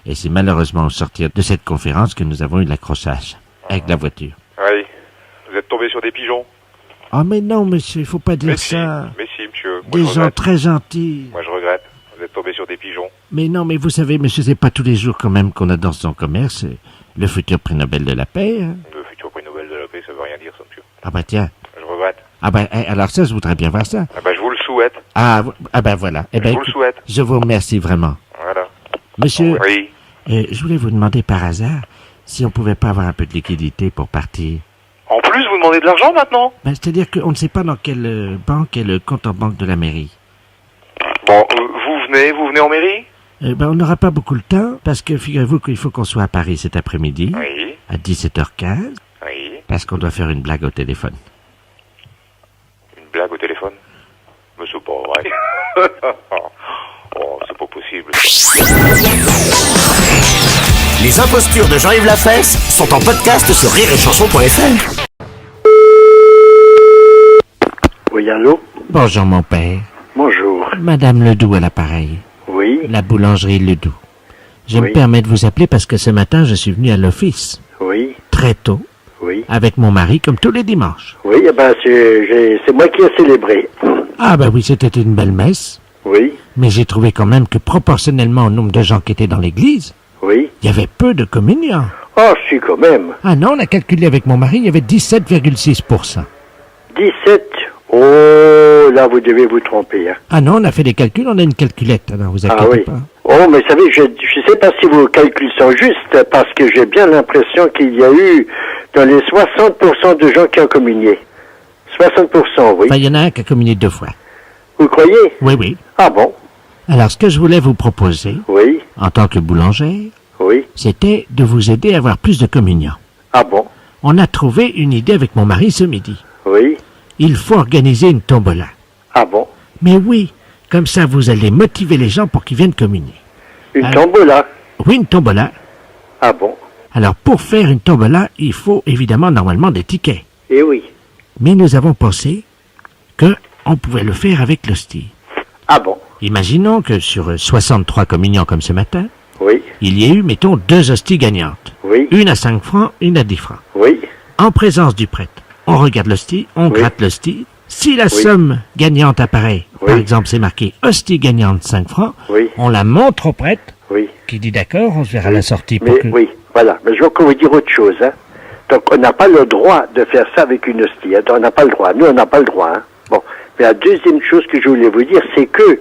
Et c'est malheureusement au sortir de cette conférence que nous avons eu l'accrochage avec la voiture. Oui. Vous êtes tombé sur des pigeons? Oh mais non, monsieur, il faut pas dire ça. Mais si, monsieur. Moi, Des je gens regrette. très gentils. Moi, je regrette. Vous êtes tombé sur des pigeons. Mais non, mais vous savez, monsieur, c'est pas tous les jours quand même qu'on a dans son commerce le futur prix Nobel de la paix, hein. Le futur prix Nobel de la paix, ça veut rien dire, ça, monsieur. Ah bah tiens. Je regrette. Ah bah, alors ça, je voudrais bien voir ça. Ah bah, je vous le souhaite. Ah bah voilà. Eh ben, Je vous le souhaite. je vous remercie vraiment. Voilà. Monsieur, Oui. je voulais vous demander par hasard si on pouvait pas avoir un peu de liquidité pour partir. En plus, vous demandez de l'argent maintenant? Ben, c'est-à-dire qu'on ne sait pas dans quelle banque est le compte en banque de la mairie. Bon, vous venez en mairie? Ben, on n'aura pas beaucoup de temps parce que figurez-vous qu'il faut qu'on soit à Paris cet après-midi Oui. à 17h15 Oui. parce qu'on doit faire une blague au téléphone. Une blague au téléphone? Mais c'est pas vrai. Oh, c'est pas possible. Les impostures de Jean-Yves Lafesse sont en podcast sur rireetchanson.fr. Oui, allô? Bonjour mon père. Bonjour. Madame Ledoux à l'appareil. Oui. La boulangerie Ledoux. Je Oui. me permets de vous appeler parce que ce matin je suis venu à l'office Oui. très tôt Oui. avec mon mari comme tous les dimanches. Oui, eh ben, c'est moi qui ai célébré. Ah ben oui, c'était une belle messe. Oui. Mais j'ai trouvé quand même que proportionnellement au nombre de gens qui étaient dans l'église, Oui. il y avait peu de communiants. Oh, si, quand même. Ah non, on a calculé avec mon mari, il y avait 17,6%. 17. Oh, là, vous devez vous tromper, hein. Ah non, on a fait des calculs, on a une calculette, alors vous inquiétez Ah oui. pas. Oh, mais vous savez, je sais pas si vos calculs sont justes, parce que j'ai bien l'impression qu'il y a eu dans les 60% de gens qui ont communié. 60%, oui. Enfin, il y en a un qui a communié 2 fois. Vous croyez? Oui, oui. Ah bon? Alors, ce que je voulais vous proposer, Oui. en tant que boulangère, Oui. c'était de vous aider à avoir plus de communiants. Ah bon? On a trouvé une idée avec mon mari ce midi. Oui. Il faut organiser une tombola. Ah bon? Mais oui, comme ça vous allez motiver les gens pour qu'ils viennent communier. Une Alors- tombola? Oui, une tombola. Ah bon? Alors, pour faire une tombola, il faut évidemment normalement des tickets. Eh oui. Mais nous avons pensé que on pouvait le faire avec l'hostie. Ah bon? Imaginons que sur 63 communiants comme ce matin, Oui. il y ait eu, mettons, 2 hosties gagnantes. Oui. Une à 5 francs, une à 10 francs. Oui. En présence du prêtre, on regarde l'hostie, on gratte l'hostie. Si la somme gagnante apparaît, par exemple c'est marqué hostie gagnante 5 francs, Oui. on la montre au prêtre, Oui. qui dit d'accord, on se verra à la sortie. Pour Mais que... oui, voilà. Mais je vais encore vous dire autre chose, hein. Donc, on n'a pas le droit de faire ça avec une hostie, hein. On n'a pas le droit. Nous, on n'a pas le droit, hein. Bon. Mais la deuxième chose que je voulais vous dire, c'est que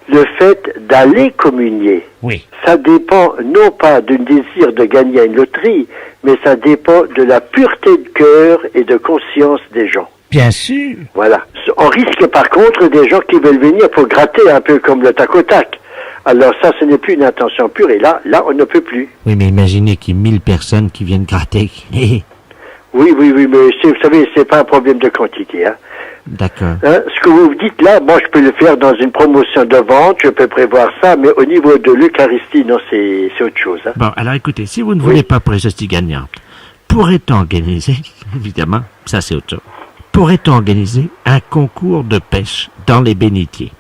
le fait d'aller communier, Oui. ça dépend non pas d'un désir de gagner à une loterie, mais ça dépend de la pureté de cœur et de conscience des gens. Bien sûr. Voilà. On risque par contre des gens qui veulent venir pour gratter un peu comme le tac au tac. Alors ça, ce n'est plus une intention pure, et là, on ne peut plus. Oui, mais imaginez qu'il y ait 1000 personnes qui viennent gratter. Oui, mais vous savez, c'est pas un problème de quantité, hein. D'accord. Hein, ce que vous dites là, bon, je peux le faire dans une promotion de vente, je peux prévoir ça, mais au niveau de l'Eucharistie, non, c'est autre chose. Hein. Bon, alors écoutez, si vous ne voulez pas pour les hosties gagnantes, pourrait-on organiser, évidemment, ça c'est autre chose, pourrait-on organiser un concours de pêche dans les bénitiers?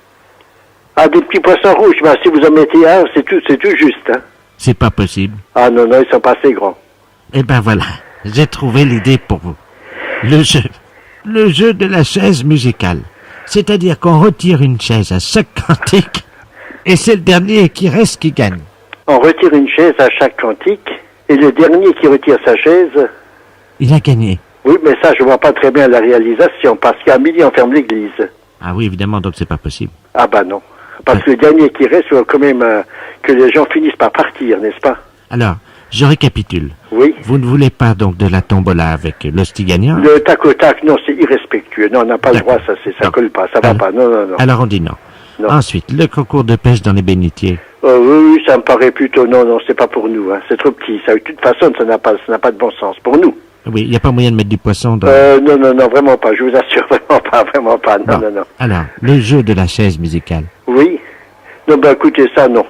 Ah, des petits poissons rouges, ben, si vous en mettez un, c'est tout juste. Hein. C'est pas possible. Ah non, non, ils sont pas assez grands. Eh ben voilà, j'ai trouvé l'idée pour vous. Le jeu de la chaise musicale. C'est-à-dire qu'on retire une chaise à chaque cantique, et c'est le dernier qui reste qui gagne. On retire une chaise à chaque cantique, et le dernier qui retire sa chaise... Il a gagné. Oui, mais ça, je vois pas très bien la réalisation, parce qu'à midi, on ferme l'église. Ah oui, évidemment, donc c'est pas possible. Ah bah non. Parce que le dernier qui reste, il faut quand même que les gens finissent par partir, n'est-ce pas? Alors, je récapitule. Oui. Vous ne voulez pas donc de la tombola avec l'hostie gagnant? Le tac au tac, non, c'est irrespectueux. Non, on n'a pas le droit, ça colle pas, ça va pas. Non, non, non. Alors on dit non. Ensuite, le concours de pêche dans les bénitiers. Oui, ça me paraît plutôt, non, c'est pas pour nous, hein. C'est trop petit. Ça, de toute façon, ça n'a pas de bon sens pour nous. Oui, il n'y a pas moyen de mettre du poisson dans... Non, vraiment pas, je vous assure, vraiment pas, non. Alors, le jeu de la chaise musicale. Oui. Non, ben écoutez, ça, non,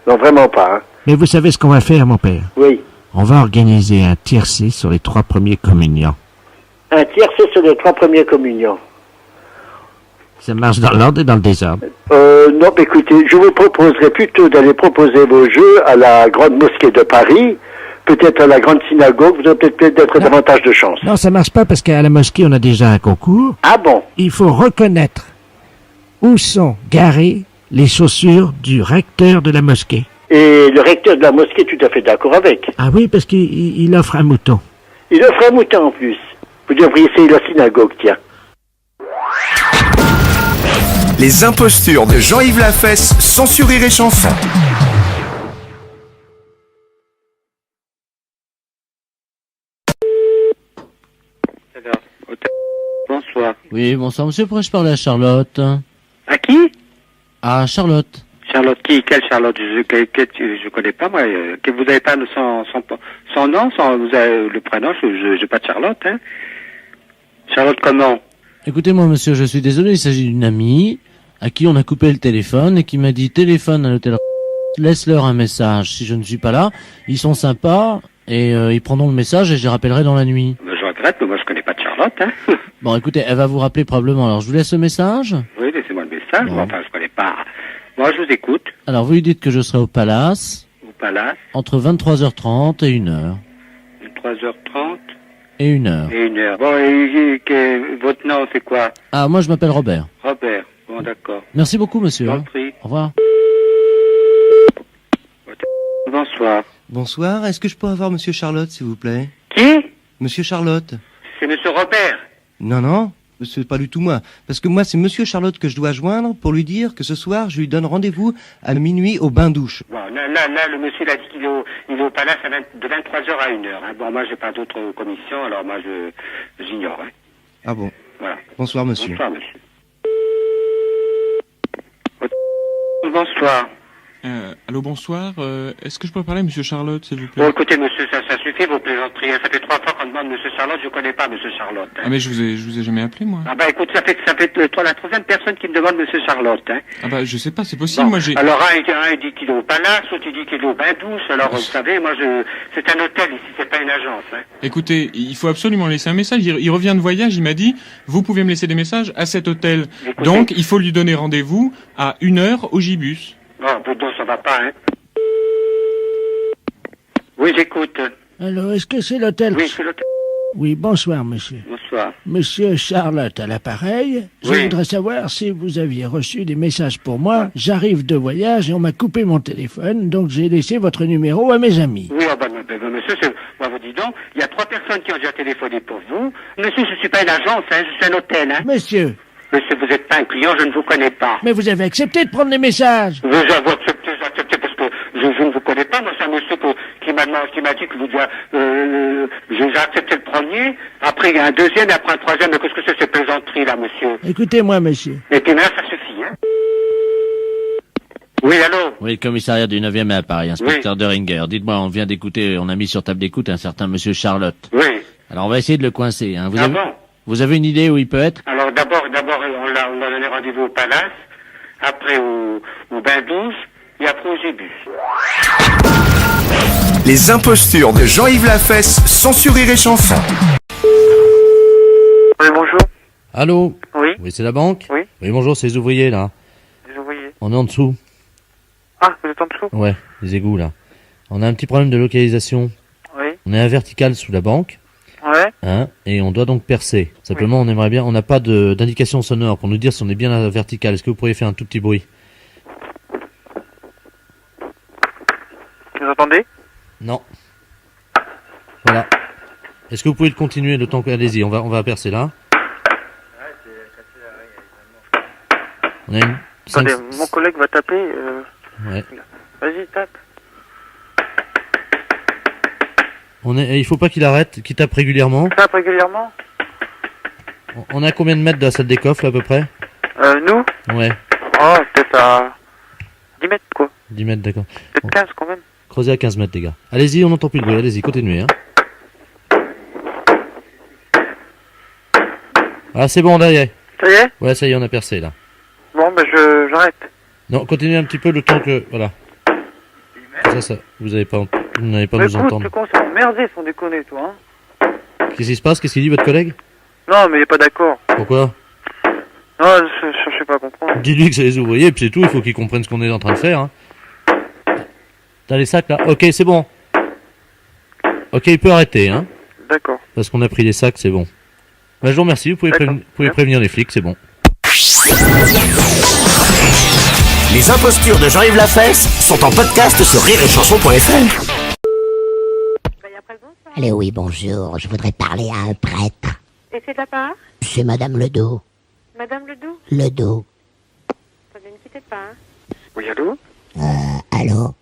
vraiment pas, hein. Mais vous savez ce qu'on va faire, mon père? Oui. On va organiser un tiercé sur les 3 premiers communions. Un tiercé sur les 3 premiers communions. Ça marche dans l'ordre et dans le désordre. Non, mais écoutez, je vous proposerais plutôt d'aller proposer vos jeux à la Grande Mosquée de Paris, peut-être à la Grande Synagogue, vous aurez peut-être davantage de chance. Non, ça marche pas parce qu'à la mosquée, on a déjà un concours. Ah bon? Il faut reconnaître où sont garées les chaussures du recteur de la mosquée. Et le recteur de la mosquée est tout à fait d'accord avec. Ah oui, parce qu'il offre un mouton. Il offre un mouton en plus. Vous devriez essayer la synagogue, tiens. Les impostures de Jean-Yves Lafesse sont sur Rire et Chanson. Bonsoir. Oui, bonsoir, monsieur. Pourrais-je parler à Charlotte? À qui? À Charlotte. Charlotte qui? Quelle Charlotte? Je connais pas, moi. Que vous n'avez pas son nom, vous avez le prénom, j'ai pas de Charlotte, hein. Charlotte comment? Écoutez-moi, monsieur, je suis désolé, il s'agit d'une amie à qui on a coupé le téléphone et qui m'a dit téléphone à l'hôtel, laisse-leur un message. Si je ne suis pas là, ils sont sympas et ils prendront le message et je les rappellerai dans la nuit. Je regrette, mais moi je connais pas de Charlotte, hein. Bon, écoutez, elle va vous rappeler probablement. Alors, je vous laisse le message. Oui, laissez-moi le message. Bon. Enfin, je connais pas. Moi, je vous écoute. Alors, vous lui dites que je serai au Palace. Au Palace. Entre 23h30 et 1h. 3h30 et 1h. Et 1h. Bon, et votre nom, c'est quoi? Ah, moi, je m'appelle Robert. Robert. Bon, d'accord. Merci beaucoup, monsieur. Je vous en prie. Au revoir. Bonsoir. Bonsoir. Est-ce que je pourrais avoir monsieur Charlotte, s'il vous plaît? Qui? Monsieur Charlotte. C'est monsieur Robert. Non, c'est pas du tout moi. Parce que moi, c'est monsieur Charlotte que je dois joindre pour lui dire que ce soir, je lui donne rendez-vous à minuit au bain-douche. Bon, là, le monsieur, il a dit qu'il est au Palace de 23h à 1h. Hein. Bon, moi, j'ai pas d'autres commissions, alors moi, j'ignore. Hein. Ah bon. Voilà. Bonsoir, monsieur. Bonsoir, monsieur. Bonsoir. Allô, bonsoir. Est-ce que je peux parler à monsieur Charlotte, s'il vous plaît? Bon, écoutez, monsieur, ça suffit, vos plaisanteries. Ça fait 3 fois qu'on demande monsieur Charlotte, je connais pas monsieur Charlotte. Hein. Ah, mais je vous ai jamais appelé, moi. Ah, bah, écoute, ça fait la troisième personne qui me demande monsieur Charlotte, hein. Ah, bah, je sais pas, c'est possible, bon, moi, j'ai... Alors, un, il dit qu'il est au Palace, l'autre, il dit qu'il est au bain-douche. Alors, vous savez, moi, c'est un hôtel ici, c'est pas une agence, hein. Écoutez, il faut absolument laisser un message. Il revient de voyage, il m'a dit, vous pouvez me laisser des messages à cet hôtel. Écoutez, donc, il faut lui donner rendez-vous à 1h au Gibus. Bon, ça va pas, hein. Oui, j'écoute. Alors, est-ce que c'est l'hôtel? Oui, c'est l'hôtel. Oui, bonsoir, monsieur. Bonsoir. Monsieur Charlotte à l'appareil. Je voudrais savoir si vous aviez reçu des messages pour moi. J'arrive de voyage et on m'a coupé mon téléphone, donc j'ai laissé votre numéro à mes amis. Oui, monsieur, moi, vous dis donc, il y a 3 personnes qui ont déjà téléphoné pour vous. Monsieur, je suis pas une agence, hein, je suis un hôtel, hein. Monsieur, vous êtes pas un client, je ne vous connais pas. Mais vous avez accepté de prendre les messages. J'ai accepté parce que je ne vous connais pas. Moi, c'est un monsieur qui m'a dit que j'ai accepté le premier. Après, il y a un deuxième, et après un troisième. Mais qu'est-ce que c'est ces plaisanteries, là, monsieur? Écoutez-moi, monsieur. Et puis là, ça suffit, hein. Oui, allô? Oui, le commissariat du 9e est à Paris, inspecteur Deringer. Dites-moi, on vient d'écouter, on a mis sur table d'écoute un certain monsieur Charlotte. Oui. Alors, on va essayer de le coincer, hein. Vous avez une idée où il peut être? Alors d'abord, on a donné rendez-vous au Palace, après au Bain 12 et après au Zébus. Les impostures de Jean-Yves Lafesse sont sur Rire et Chanson. Oui, bonjour. Allô? Oui. Oui, c'est la banque? Oui. Oui, bonjour, c'est les ouvriers, là. Les ouvriers. On est en dessous. Ah, vous êtes en dessous? Ouais, les égouts, là. On a un petit problème de localisation. Oui. On est à vertical sous la banque. Ouais. Hein, et on doit donc percer. Simplement, on aimerait bien, on n'a pas d'indication sonore pour nous dire si on est bien à la verticale. Est-ce que vous pourriez faire un tout petit bruit? Vous entendez? Non. Voilà. Est-ce que vous pouvez le continuer le temps que... Allez-y, on va percer là. On a une... Attendez, mon collègue va taper. Ouais. Vas-y, tape. Il faut pas qu'il arrête, qu'il tape régulièrement. Tape régulièrement? On a combien de mètres de la salle des coffres, là, à peu près? Nous? Ouais. Oh, peut-être à 10 mètres, quoi. 10 mètres, d'accord. Peut-être 15, quand même. Creusez à 15 mètres, les gars. Allez-y, on n'entend plus le bruit. Allez-y, continuez. Hein. Ah, c'est bon, là, y est. Ça y est? Ouais, ça y est, on a percé, là. Bon, ben, j'arrête. Non, continuez un petit peu le temps que... Voilà. Ça, vous n'allez pas nous entendre. Le con, c'est emmerdé, sans déconner, toi, hein. Qu'est-ce qui se passe? Qu'est-ce qu'il dit, votre collègue? Non, mais il est pas d'accord. Pourquoi? Non, je sais pas comprendre. Dis-lui que c'est les ouvriers, puis c'est tout, il faut qu'ils comprennent ce qu'on est en train de faire. Hein. T'as les sacs, là? Ok, c'est bon. Ok, il peut arrêter, hein. D'accord. Parce qu'on a pris les sacs, c'est bon. Bah, je vous remercie, vous pouvez prévenir les flics, c'est bon. Les impostures de Jean-Yves Lafesse sont en podcast sur rireetchanson.fr. Allez, oui, bonjour. Je voudrais parler à un prêtre. Et c'est de la part? C'est Madame Ledoux. Madame Ledoux? Ledoux. Attendez, ne quittez pas. Hein. Oui, allô? Allô?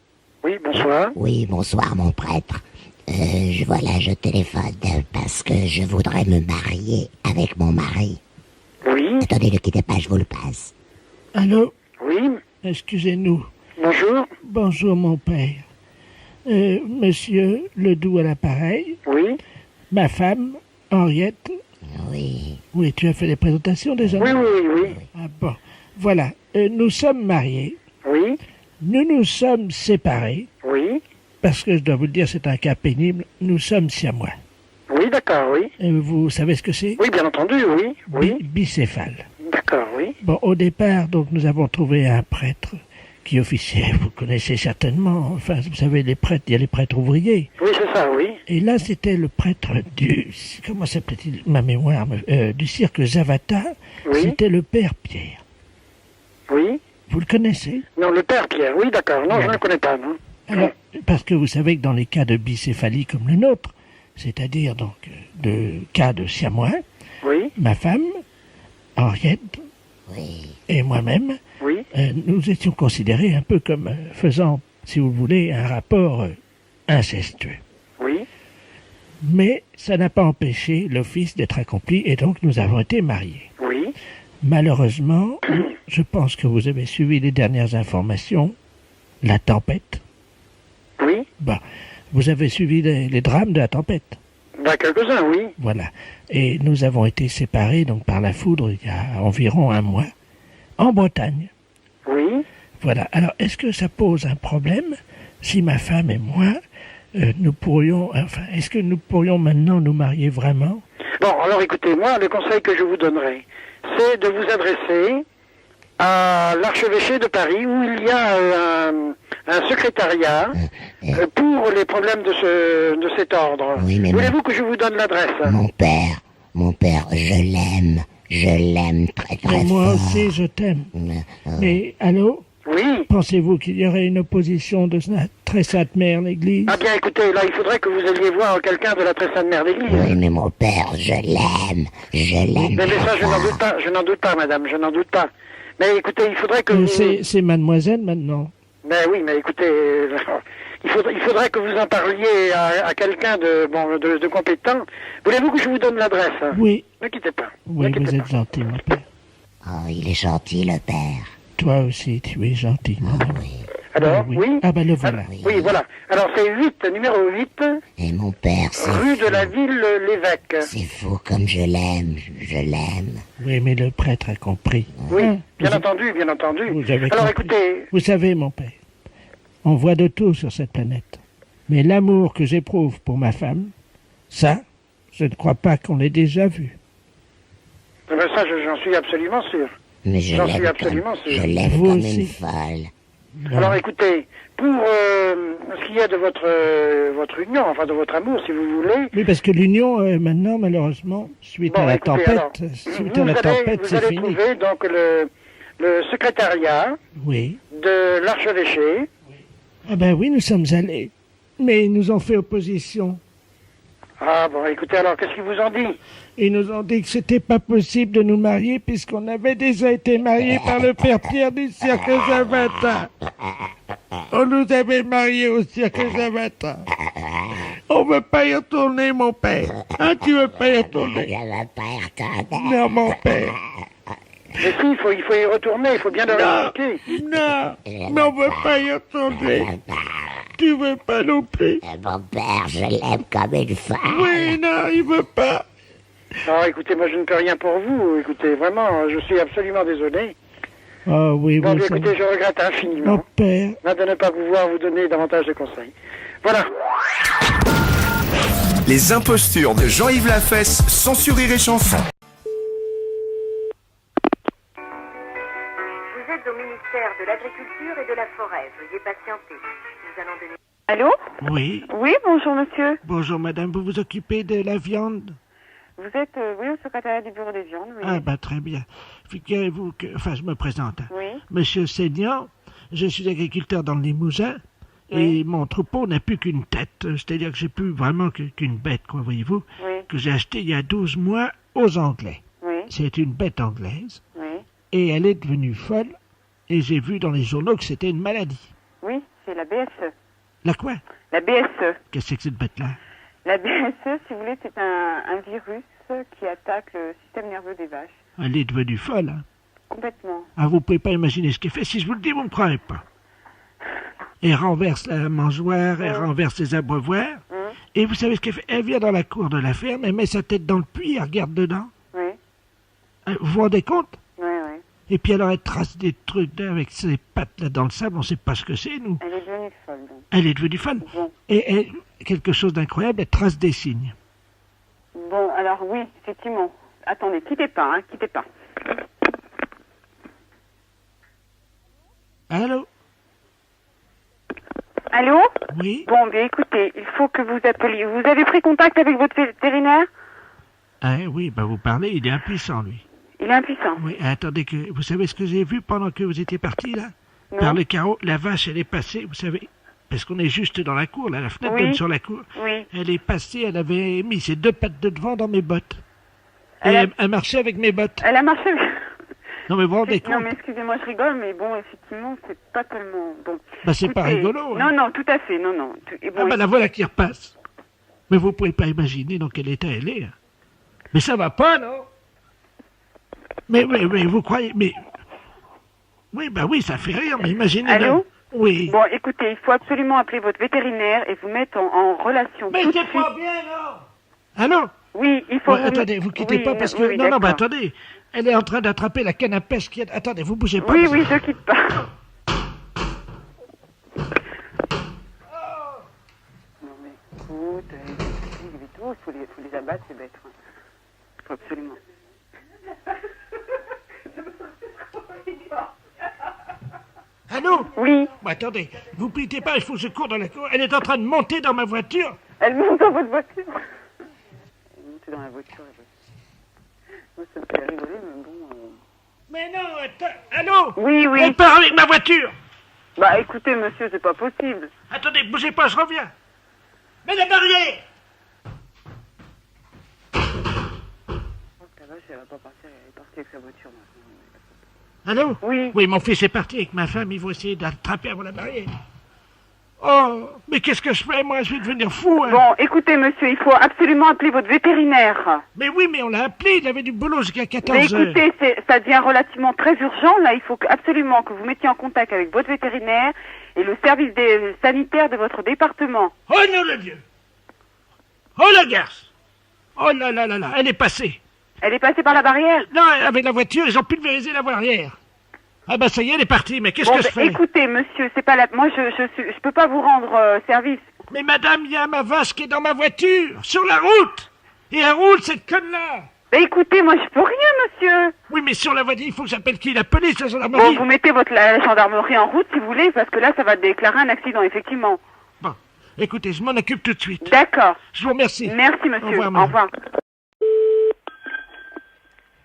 Oui, bonsoir. Oui, bonsoir, mon prêtre. Je téléphone parce que je voudrais me marier avec mon mari. Oui. Attendez, ne quittez pas, je vous le passe. Allô? Oui. Excusez-nous. Bonjour. Bonjour, mon père. Monsieur Ledoux à l'appareil. Oui. Ma femme, Henriette. Oui. Oui, tu as fait les présentations déjà? Oui. Ah bon. Voilà. Nous sommes mariés. Oui. Nous nous sommes séparés. Oui. Parce que je dois vous le dire, c'est un cas pénible. Nous sommes siamois. Oui, d'accord, oui. Vous savez ce que c'est? Oui, bien entendu, oui. Oui. Bicéphale. D'accord, oui. Bon, au départ, donc, nous avons trouvé un prêtre qui officiait, vous connaissez certainement, enfin, vous savez, les prêtres, il y a les prêtres ouvriers. Oui, c'est ça, oui. Et là, c'était le prêtre comment s'appelait-il, ma mémoire, du cirque Zavata. Oui. C'était le père Pierre. Oui. Vous le connaissez? Non, le père Pierre, oui, d'accord. Non, je ne le connais pas, non. Alors, parce que vous savez que dans les cas de bicéphalie comme le nôtre, c'est-à-dire donc de cas de siamois, oui. Ma femme, Henriette, et moi-même, nous étions considérés un peu comme faisant, si vous voulez, un rapport incestueux. Oui. Mais ça n'a pas empêché l'office d'être accompli et donc nous avons été mariés. Oui. Malheureusement, je pense que vous avez suivi les dernières informations, la tempête. Oui. Bon, vous avez suivi les drames de la tempête. Bah, quelques-uns, oui. Voilà. Et nous avons été séparés donc par la foudre il y a environ un mois, en Bretagne. Oui. Voilà. Alors, est-ce que ça pose un problème si ma femme et moi, est-ce que nous pourrions maintenant nous marier vraiment? Bon, alors écoutez, moi, le conseil que je vous donnerai, c'est de vous adresser à l'archevêché de Paris où il y a un secrétariat pour les problèmes de cet ordre. Oui, mais voulez-vous que je vous donne l'adresse? Mon père, je l'aime très très fort. Moi aussi, je t'aime. Mais, allô? Oui. Pensez-vous qu'il y aurait une opposition de la très sainte mère, l'Église? Ah bien, écoutez, là, il faudrait que vous alliez voir quelqu'un de la très sainte mère d'Église. Oui, mais mon père, je l'aime. Mais ça, je n'en doute pas, madame, je n'en doute pas. Mais écoutez, il faudrait que C'est mademoiselle, maintenant. Mais oui, mais écoutez, il faudrait que vous en parliez à quelqu'un de compétent. Voulez-vous que je vous donne l'adresse? Oui. Ne quittez pas. Oui, vous êtes gentil, mon père. Oh, il est gentil, le père. Toi aussi, tu es gentil, mon ami. Alors, oui. Ah ben le voilà. Oui, voilà. Alors c'est 8, numéro 8. Et mon père, c'est Rue de la Ville, l'évêque. C'est fou comme je l'aime, je l'aime. Oui, mais le prêtre a compris. Oui, Hein, bien entendu, bien entendu. vous avez Alors compris. écoutez, Vous savez, mon père, on voit de tout sur cette planète. Mais l'amour que j'éprouve pour ma femme, ça, je ne crois pas qu'on l'ait déjà vu. eh ben ça j'en suis absolument sûr. Mais je J'en suis l'aime absolument sûr. je l'aime Vous comme aussi. une folle. Alors écoutez, pour ce qu'il y a de votre union, enfin de votre amour, si vous voulez, Oui, parce que l'union, maintenant, malheureusement, suite Bon, à la écoutez, tempête, alors, suite à la tempête, vous c'est allez fini. trouver donc le secrétariat Oui. de l'archevêché. Ah ben oui, nous sommes allés. Mais ils nous ont fait opposition. Ah bon, écoutez, alors qu'est-ce qu'ils vous ont dit? Ils nous ont dit que c'était pas possible de nous marier puisqu'on avait déjà été mariés par le père Pierre du cirque Zavata. On nous avait mariés au cirque Zavata. On veut pas y retourner, mon père. Hein, tu veux pas y retourner? Non, mon père. Mais si, il faut y retourner, il faut bien leur expliquer. Non, mais on veut pas y retourner. Tu veux pas non plus? Mon père, je l'aime comme une folle. Oui, non, il veut pas. Non, écoutez, moi je ne peux rien pour vous. Écoutez, vraiment, je suis absolument désolé. Ah oui, Bon, vous bien, savez. écoutez, je regrette Mon infiniment père. de ne pas pouvoir vous donner davantage de conseils. Voilà. Les impostures de Jean-Yves Lafesse sont sur Rire et Chanson. Vous êtes au ministère de l'Agriculture et de la Forêt. Veuillez patienter. Nous allons donner... Allô? Oui. Oui, bonjour monsieur. Bonjour madame, vous vous occupez de la viande? Vous êtes, oui, au secrétariat du bureau des viandes, oui. Ah bah très bien. Figurez-vous que... Enfin, je me présente. Oui. Monsieur Seignan, je suis agriculteur dans le Limousin. Et mon troupeau n'a plus qu'une tête. C'est-à-dire que j'ai plus vraiment qu'une bête, quoi, voyez-vous. Oui. Que j'ai acheté il y a 12 mois aux Anglais. Oui. C'est une bête anglaise. Oui. Et elle est devenue folle. Et j'ai vu dans les journaux que c'était une maladie. Oui, c'est la BSE. La quoi? La BSE. Qu'est-ce que c'est que cette bête-là? La BSE, si vous voulez, c'est un virus qui attaque le système nerveux des vaches. Elle est devenue folle, hein? Complètement. Ah, vous pouvez pas imaginer ce qu'elle fait. Si je vous le dis, vous me croirez pas. Elle renverse la mangeoire, elle renverse les abreuvoirs. Et vous savez ce qu'elle fait? Elle vient dans la cour de la ferme, elle met sa tête dans le puits, elle regarde dedans. Oui. Vous vous rendez compte? Oui, oui. Et puis alors elle trace des trucs là, avec ses pattes là dans le sable, on sait pas ce que c'est, nous. Elle est devenue folle, donc. Elle est devenue folle. Bon. Et quelque chose d'incroyable, elle trace des signes. Bon, alors oui, effectivement. Attendez, quittez pas, hein, quittez pas. Allô? Allô? Oui. Bon, bien écoutez, il faut que vous appeliez. Vous avez pris contact avec votre vétérinaire? Ah oui, bah vous parlez, il est impuissant, lui. Il est impuissant. Oui, attendez, que vous savez ce que j'ai vu pendant que vous étiez parti, là? Non. Par le carreau, la vache, elle est passée, vous savez, parce qu'on est juste dans la cour, là, la fenêtre Oui. donne sur la cour. Oui. Elle est passée, elle avait mis ses deux pattes de devant dans mes bottes. Et Elle a- elle marchait avec mes bottes. Elle a marché. Non, mais vous vous rendez compte? Non, mais excusez-moi, je rigole, mais bon, effectivement, c'est pas tellement bon. Bah, c'est pas Écoutez, rigolo, hein. Non, non, tout à fait, non, non. Et bon, Ah bah la voilà qui repasse. Mais vous pouvez pas imaginer dans quel état elle est. Hein. Mais ça va pas, non? Mais vous croyez... Mais... Oui, bah oui, ça fait rire, mais imaginez... Allô? Oui. Bon, écoutez, il faut absolument appeler votre vétérinaire et vous mettre en relation. Mais tout de c'est pas suite. bien, non? Allô? Oui, il faut... Ouais, attendez, vous quittez Oui, pas parce que... oui, non, bah d'accord. attendez. Elle est en train d'attraper la canne à pêche qui est... Attendez, vous bougez pas. Oui, parce oui, que- je quitte pas. Non, mais écoute, il faut les abattre, ces bêtes. Il faut absolument. Allô? Oui. Bah, attendez, vous quittez pas, il faut que je cours dans la cour. Elle est en train de monter dans ma voiture. Elle monte dans votre voiture. Elle monte dans la voiture. Moi, ça me fait rigoler, mais bon... Mais non, attends, allô? Oui, oui. Elle part avec ma voiture. Bah, écoutez, monsieur, c'est pas possible. Attendez, bougez pas, je reviens. Mais la barrière! La vache, elle va pas partir, elle est partie avec sa voiture. Allô? Oui. Oui, mon fils est parti avec ma femme, ils vont essayer d'attraper avant la barrière. Oh, mais qu'est-ce que je fais, moi? Je vais devenir fou, hein. Bon, écoutez, monsieur, il faut absolument appeler votre vétérinaire. Mais oui, mais on l'a appelé, il avait du boulot jusqu'à 14 Mais heures. écoutez, ça devient relativement très urgent. Là, il faut absolument que vous mettiez en contact avec votre vétérinaire et le service sanitaire de votre département. Oh nom de Dieu! Oh la garce! Oh là là là là, elle est passée. Elle est passée par la barrière? Non, avec la voiture, ils ont pulvérisé la barrière. Ah bah ça y est, elle est partie, mais qu'est-ce que je fais? Écoutez, monsieur, c'est pas la... Moi, je peux pas vous rendre service. Mais madame, il y a ma vache qui est dans ma voiture, sur la route. Et elle roule, cette conne-là. Écoutez, moi, je peux rien, monsieur. Oui, mais sur la voiture, il faut que j'appelle qui? La police, la gendarmerie? Bon, vous mettez la gendarmerie en route, si vous voulez, parce que là, ça va déclarer un accident, effectivement. Bon, écoutez, je m'en occupe tout de suite. D'accord. Je vous remercie. Merci, monsieur. Au revoir, Au revoir.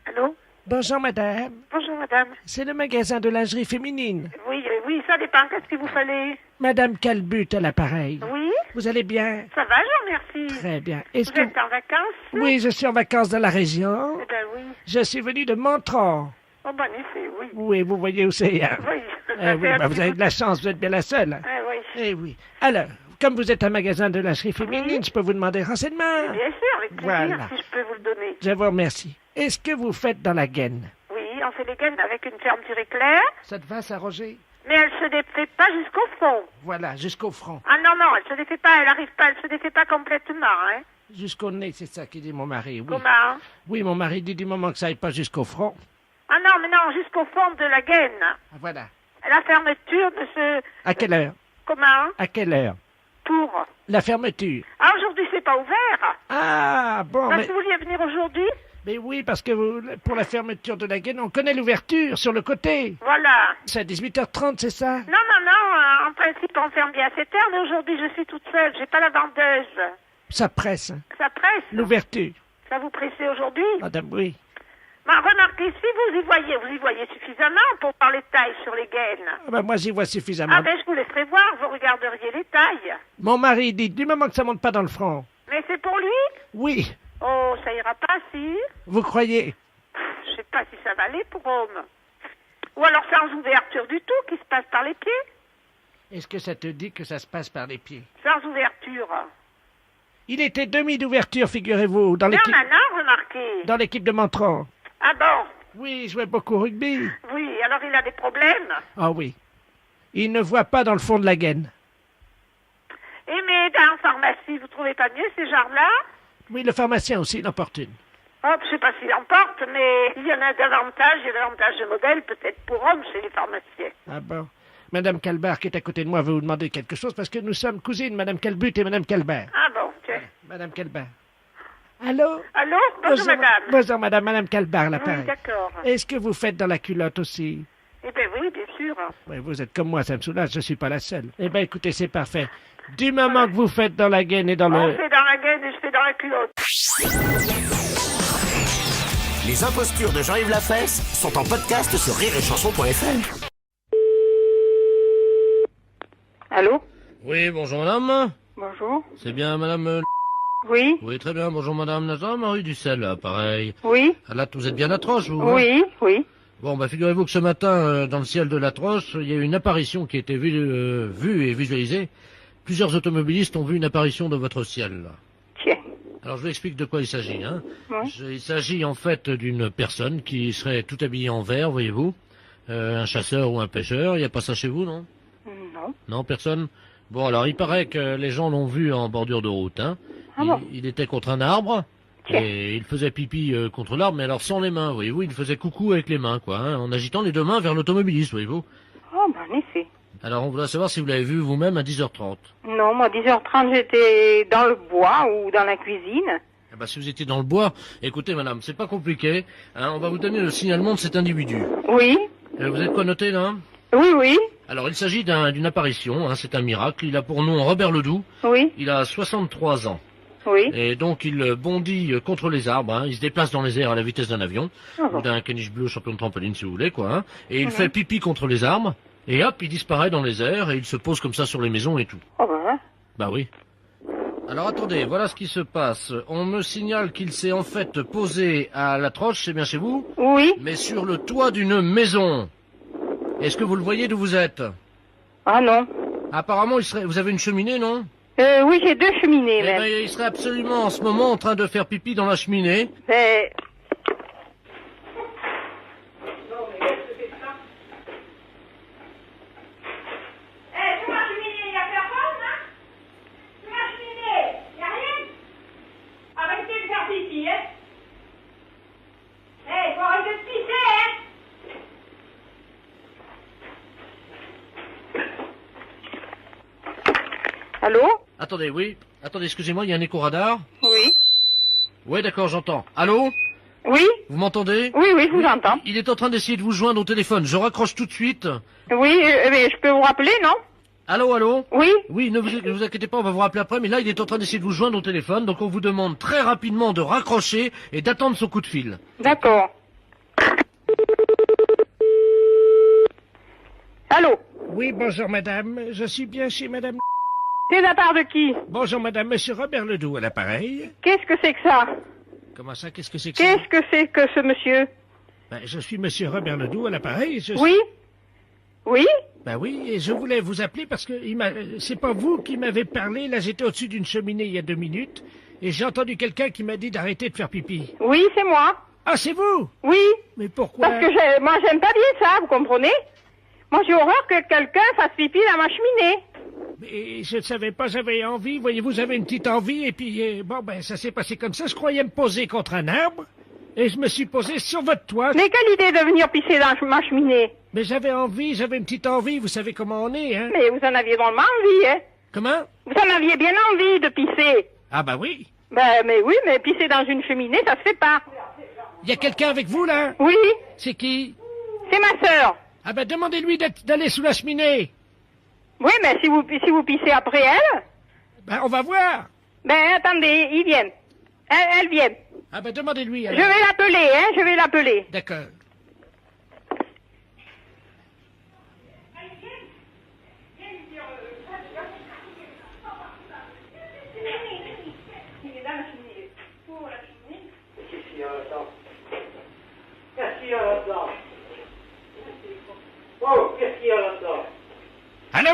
Allô? Bonjour, madame. Bonjour, madame. C'est le magasin de lingerie féminine. Oui, ça dépend. Qu'est-ce qu'il vous fallait? Madame Calbut à l'appareil. Oui? Vous allez bien? Ça va, je vous remercie. Très bien. Vous êtes en vacances? Oui, je suis en vacances dans la région. Eh ben oui. Je suis venu de Montron. Oh, bon, effet, oui. Oui, vous voyez où c'est, hein? Oui. Oui, bah, vous avez de la chance, vous êtes bien la seule. Hein? Oui. Eh oui. Alors, comme vous êtes un magasin de lingerie féminine, je peux vous demander renseignement? Bien sûr, avec plaisir, Voilà. si je peux vous le donner. Je vous remercie. Est-ce que vous faites dans la gaine? Oui, on fait les gaines avec une fermeture éclair. Ça te va, ça, Roger? Mais elle se défait pas jusqu'au fond. Voilà, jusqu'au front. Ah non, elle se défait pas, elle se défait pas complètement, hein. Jusqu'au nez, c'est ça qui dit mon mari, oui. Comment? Oui, mon mari dit du moment que ça aille pas jusqu'au front. Ah non, mais non, jusqu'au fond de la gaine. Voilà. La fermeture de ce... À quelle heure? Comment? À quelle heure? Pour... La fermeture. Ah, aujourd'hui, c'est pas ouvert. Ah, bon, Parce mais... que vous vouliez venir aujourd'hui? Mais oui, parce que pour la fermeture de la gaine, on connaît l'ouverture sur le côté. Voilà. C'est à 18h30, c'est ça? Non, en principe, on ferme bien à 7h, mais aujourd'hui, je suis toute seule, j'ai pas la vendeuse. Ça presse. Hein. Ça presse? L'ouverture. Ça vous pressait aujourd'hui? Madame, oui. Ben, remarquez, si vous y voyez suffisamment pour voir les tailles sur les gaines. Ah ben, moi, j'y vois suffisamment. Ah ben, je vous laisserai voir, vous regarderiez les tailles. Mon mari dit, du moment que ça monte pas dans le front. Mais c'est pour lui? Oui. Oh, ça ira pas, si? Vous croyez? Je sais pas si ça va aller pour homme. Ou alors sans ouverture du tout, qui se passe par les pieds? Est-ce que ça te dit que ça se passe par les pieds? Sans ouverture. Il était demi d'ouverture, figurez-vous, dans Mais l'équipe... maintenant, remarquez. Dans l'équipe de Montron. Ah bon? Oui, il jouait beaucoup au rugby. Oui, alors il a des problèmes? Ah oui. Il ne voit pas dans le fond de la gaine. Et mais dans la pharmacie, vous trouvez pas mieux ces genres-là? Oui, le pharmacien aussi, il en porte une. Oh, je sais pas s'il en porte, mais il y en a davantage, il y a davantage de modèles, peut-être pour hommes, chez les pharmaciens. Ah bon. Madame Calbar, qui est à côté de moi, veut vous demander quelque chose, parce que nous sommes cousines, Madame Calbut et Madame Calbar. Ah bon, tiens. Madame Calbar. Allô? Allô? Bonjour, madame. Bonjour, Madame Calbar, l'appareil. Oui, d'accord. Est-ce que vous faites dans la culotte aussi? Eh bien oui, bien sûr. Oui, vous êtes comme moi, ça me soulage, je suis pas la seule. Eh bien, écoutez, c'est parfait. Du moment que vous faites dans la gaine et dans On le... fait dans la gaine et je fais dans la culotte. Les impostures de Jean-Yves Lafesse sont en podcast sur rireetchanson.fr. Allô? Oui, bonjour madame. Bonjour. C'est bien madame... Oui? Oui, très bien, bonjour madame Nathan, Marie Ducel, là, pareil. Oui? Ah, là, vous êtes bien à Troche, vous? Oui, oui. Bon, bah figurez-vous que ce matin, dans le ciel de la Troche, il y a eu une apparition qui a été vue et visualisée. Plusieurs automobilistes ont vu une apparition dans votre ciel, là. Tiens. Alors je vous explique de quoi il s'agit, hein. Oui. Il s'agit en fait d'une personne qui serait tout habillée en vert, voyez-vous. Un chasseur ou un pêcheur, il n'y a pas ça chez vous, non? Non. Non, personne? Bon, alors il paraît que les gens l'ont vu en bordure de route, hein. Ah bon? Il était contre un arbre. Tiens. Et il faisait pipi contre l'arbre, mais alors sans les mains, voyez-vous, il faisait coucou avec les mains, quoi, hein, en agitant les deux mains vers l'automobiliste, voyez-vous. Oh, ben, en effet. Alors on voudrait savoir si vous l'avez vu vous-même à 10h30. Non, moi, 10h30, j'étais dans le bois ou dans la cuisine. Eh ben, si vous étiez dans le bois, écoutez madame, c'est pas compliqué, hein, on va vous donner le signalement de cet individu. Oui. Vous êtes quoi noté là? Oui, oui. Alors il s'agit d'une apparition, hein, c'est un miracle, il a pour nom Robert Ledoux. Oui. Il a 63 ans. Oui. Et donc il bondit contre les arbres, hein, il se déplace dans les airs à la vitesse d'un avion, ou d'un caniche bleu champion de trampoline si vous voulez, quoi. Hein, et il fait pipi contre les arbres, et hop, il disparaît dans les airs, et il se pose comme ça sur les maisons et tout. Oh ben. Bah oui. Alors attendez, voilà ce qui se passe. On me signale qu'il s'est en fait posé à la Troche, c'est bien chez vous? Oui. Mais sur le toit d'une maison. Est-ce que vous le voyez d'où vous êtes? Ah non. Apparemment, vous avez une cheminée, non? Oui, j'ai 2 cheminées, Eh même. ben, il serait absolument en ce moment en train de faire pipi dans la cheminée. Mais... Attendez, oui. Attendez, excusez-moi, il y a un écho radar. Oui. Ouais, d'accord, j'entends. Allô? Oui. Vous m'entendez? Oui, oui, je vous entends. Il est en train d'essayer de vous joindre au téléphone. Je raccroche tout de suite. Oui, mais je peux vous rappeler, non? Allô, allô? Oui. Oui, ne vous inquiétez pas, on va vous rappeler après, mais là, il est en train d'essayer de vous joindre au téléphone, donc on vous demande très rapidement de raccrocher et d'attendre son coup de fil. D'accord. Allô? Oui, bonjour madame. Je suis bien chez madame... C'est de la part de qui? Bonjour madame, monsieur Robert Ledoux à l'appareil. Qu'est-ce que c'est que ça? Comment ça, qu'est-ce que c'est que ça? Qu'est-ce que c'est que ce monsieur? Ben, je suis monsieur Robert Ledoux à l'appareil. Oui? Oui? Ben oui, et je voulais vous appeler parce que c'est pas vous qui m'avez parlé. Là, j'étais au-dessus d'une cheminée il y a 2 minutes et j'ai entendu quelqu'un qui m'a dit d'arrêter de faire pipi. Oui, c'est moi. Ah, c'est vous? Oui. Mais pourquoi? Parce que moi, j'aime pas bien ça, vous comprenez? Moi, j'ai horreur que quelqu'un fasse pipi dans ma cheminée. Mais je ne savais pas, j'avais envie. Voyez-vous, j'avais une petite envie et puis, bon, ben, ça s'est passé comme ça. Je croyais me poser contre un arbre et je me suis posé sur votre toit. Mais quelle idée de venir pisser dans ma cheminée? Mais j'avais envie, j'avais une petite envie. Vous savez comment on est, hein? Mais vous en aviez drôlement envie, hein? Comment? Vous en aviez bien envie de pisser. Ah, bah oui. Ben, mais oui, mais pisser dans une cheminée, ça se fait pas. Il y a quelqu'un avec vous, là? Oui. C'est qui? C'est ma sœur. Ah ben, demandez-lui d'aller sous la cheminée. Oui, mais si vous pissez après elle... Ben, on va voir. Ben, attendez, ils viennent. Elle vient. Ah ben, demandez-lui, Je alors. vais l'appeler, hein, je vais l'appeler. D'accord. Allô?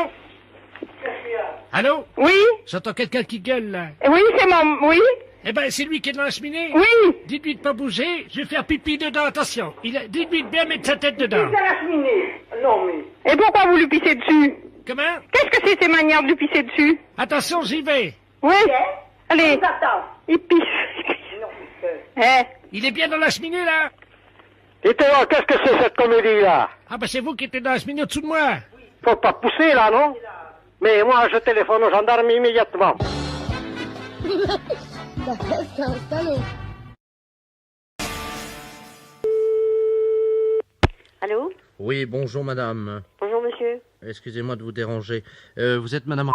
Allô? Oui? J'entends quelqu'un qui gueule, là. Oui, c'est mon... Oui? Eh ben, c'est lui qui est dans la cheminée? Oui! Dites-lui de pas bouger, je vais faire pipi dedans, attention. Dites-lui de bien mettre sa tête dedans. Dans la cheminée. Non, mais... Et pourquoi vous lui pissez dessus? Comment? Qu'est-ce que c'est ces manières de lui pisser dessus? Attention, j'y vais. Oui? Allez. Il pisse. Il est bien dans la cheminée, là? Et toi, qu'est-ce que c'est cette comédie-là? Ah ben, c'est vous qui étiez dans la cheminée au-dessous de moi. Faut pas pousser, là, non? Mais moi, je téléphone aux gendarmes immédiatement. Allô? Oui, bonjour madame. Bonjour, monsieur. Excusez-moi de vous déranger. Vous êtes madame...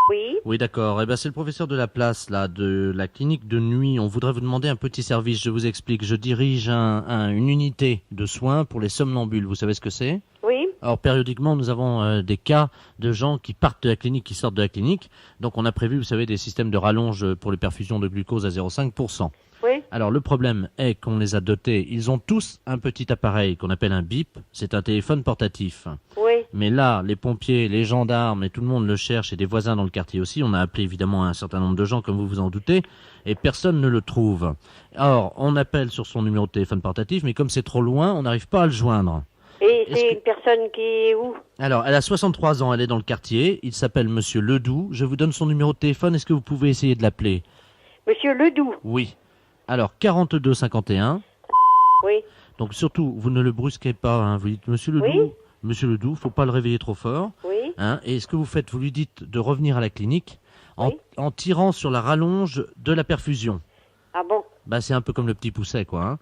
Oui? Oui, d'accord. Eh ben, c'est le professeur de la place, là, de la clinique de nuit. On voudrait vous demander un petit service. Je vous explique. Je dirige une unité de soins pour les somnambules. Vous savez ce que c'est? Oui? Alors, périodiquement, nous avons des cas de gens qui partent de la clinique, qui sortent de la clinique. Donc, on a prévu, vous savez, des systèmes de rallonge pour les perfusions de glucose à 0,5%. Oui? Alors, le problème est qu'on les a dotés. Ils ont tous un petit appareil qu'on appelle un bip. C'est un téléphone portatif. Oui? Mais là, les pompiers, les gendarmes et tout le monde le cherche et des voisins dans le quartier aussi. On a appelé évidemment un certain nombre de gens, comme vous vous en doutez, et personne ne le trouve. Or, on appelle sur son numéro de téléphone portatif, mais comme c'est trop loin, on n'arrive pas à le joindre. Et c'est une personne qui est où? Alors, elle a 63 ans, elle est dans le quartier. Il s'appelle Monsieur Ledoux. Je vous donne son numéro de téléphone. Est-ce que vous pouvez essayer de l'appeler? Monsieur Ledoux? Oui. Alors, 42 51. Oui. Donc surtout, vous ne le brusquez pas. Hein. Vous dites Monsieur Ledoux. Oui. Monsieur Ledoux, faut pas le réveiller trop fort. Oui. Hein. Et ce que vous faites, vous lui dites de revenir à la clinique en tirant sur la rallonge de la perfusion. Ah bon? Bah, c'est un peu comme le petit pousset, quoi. Hein.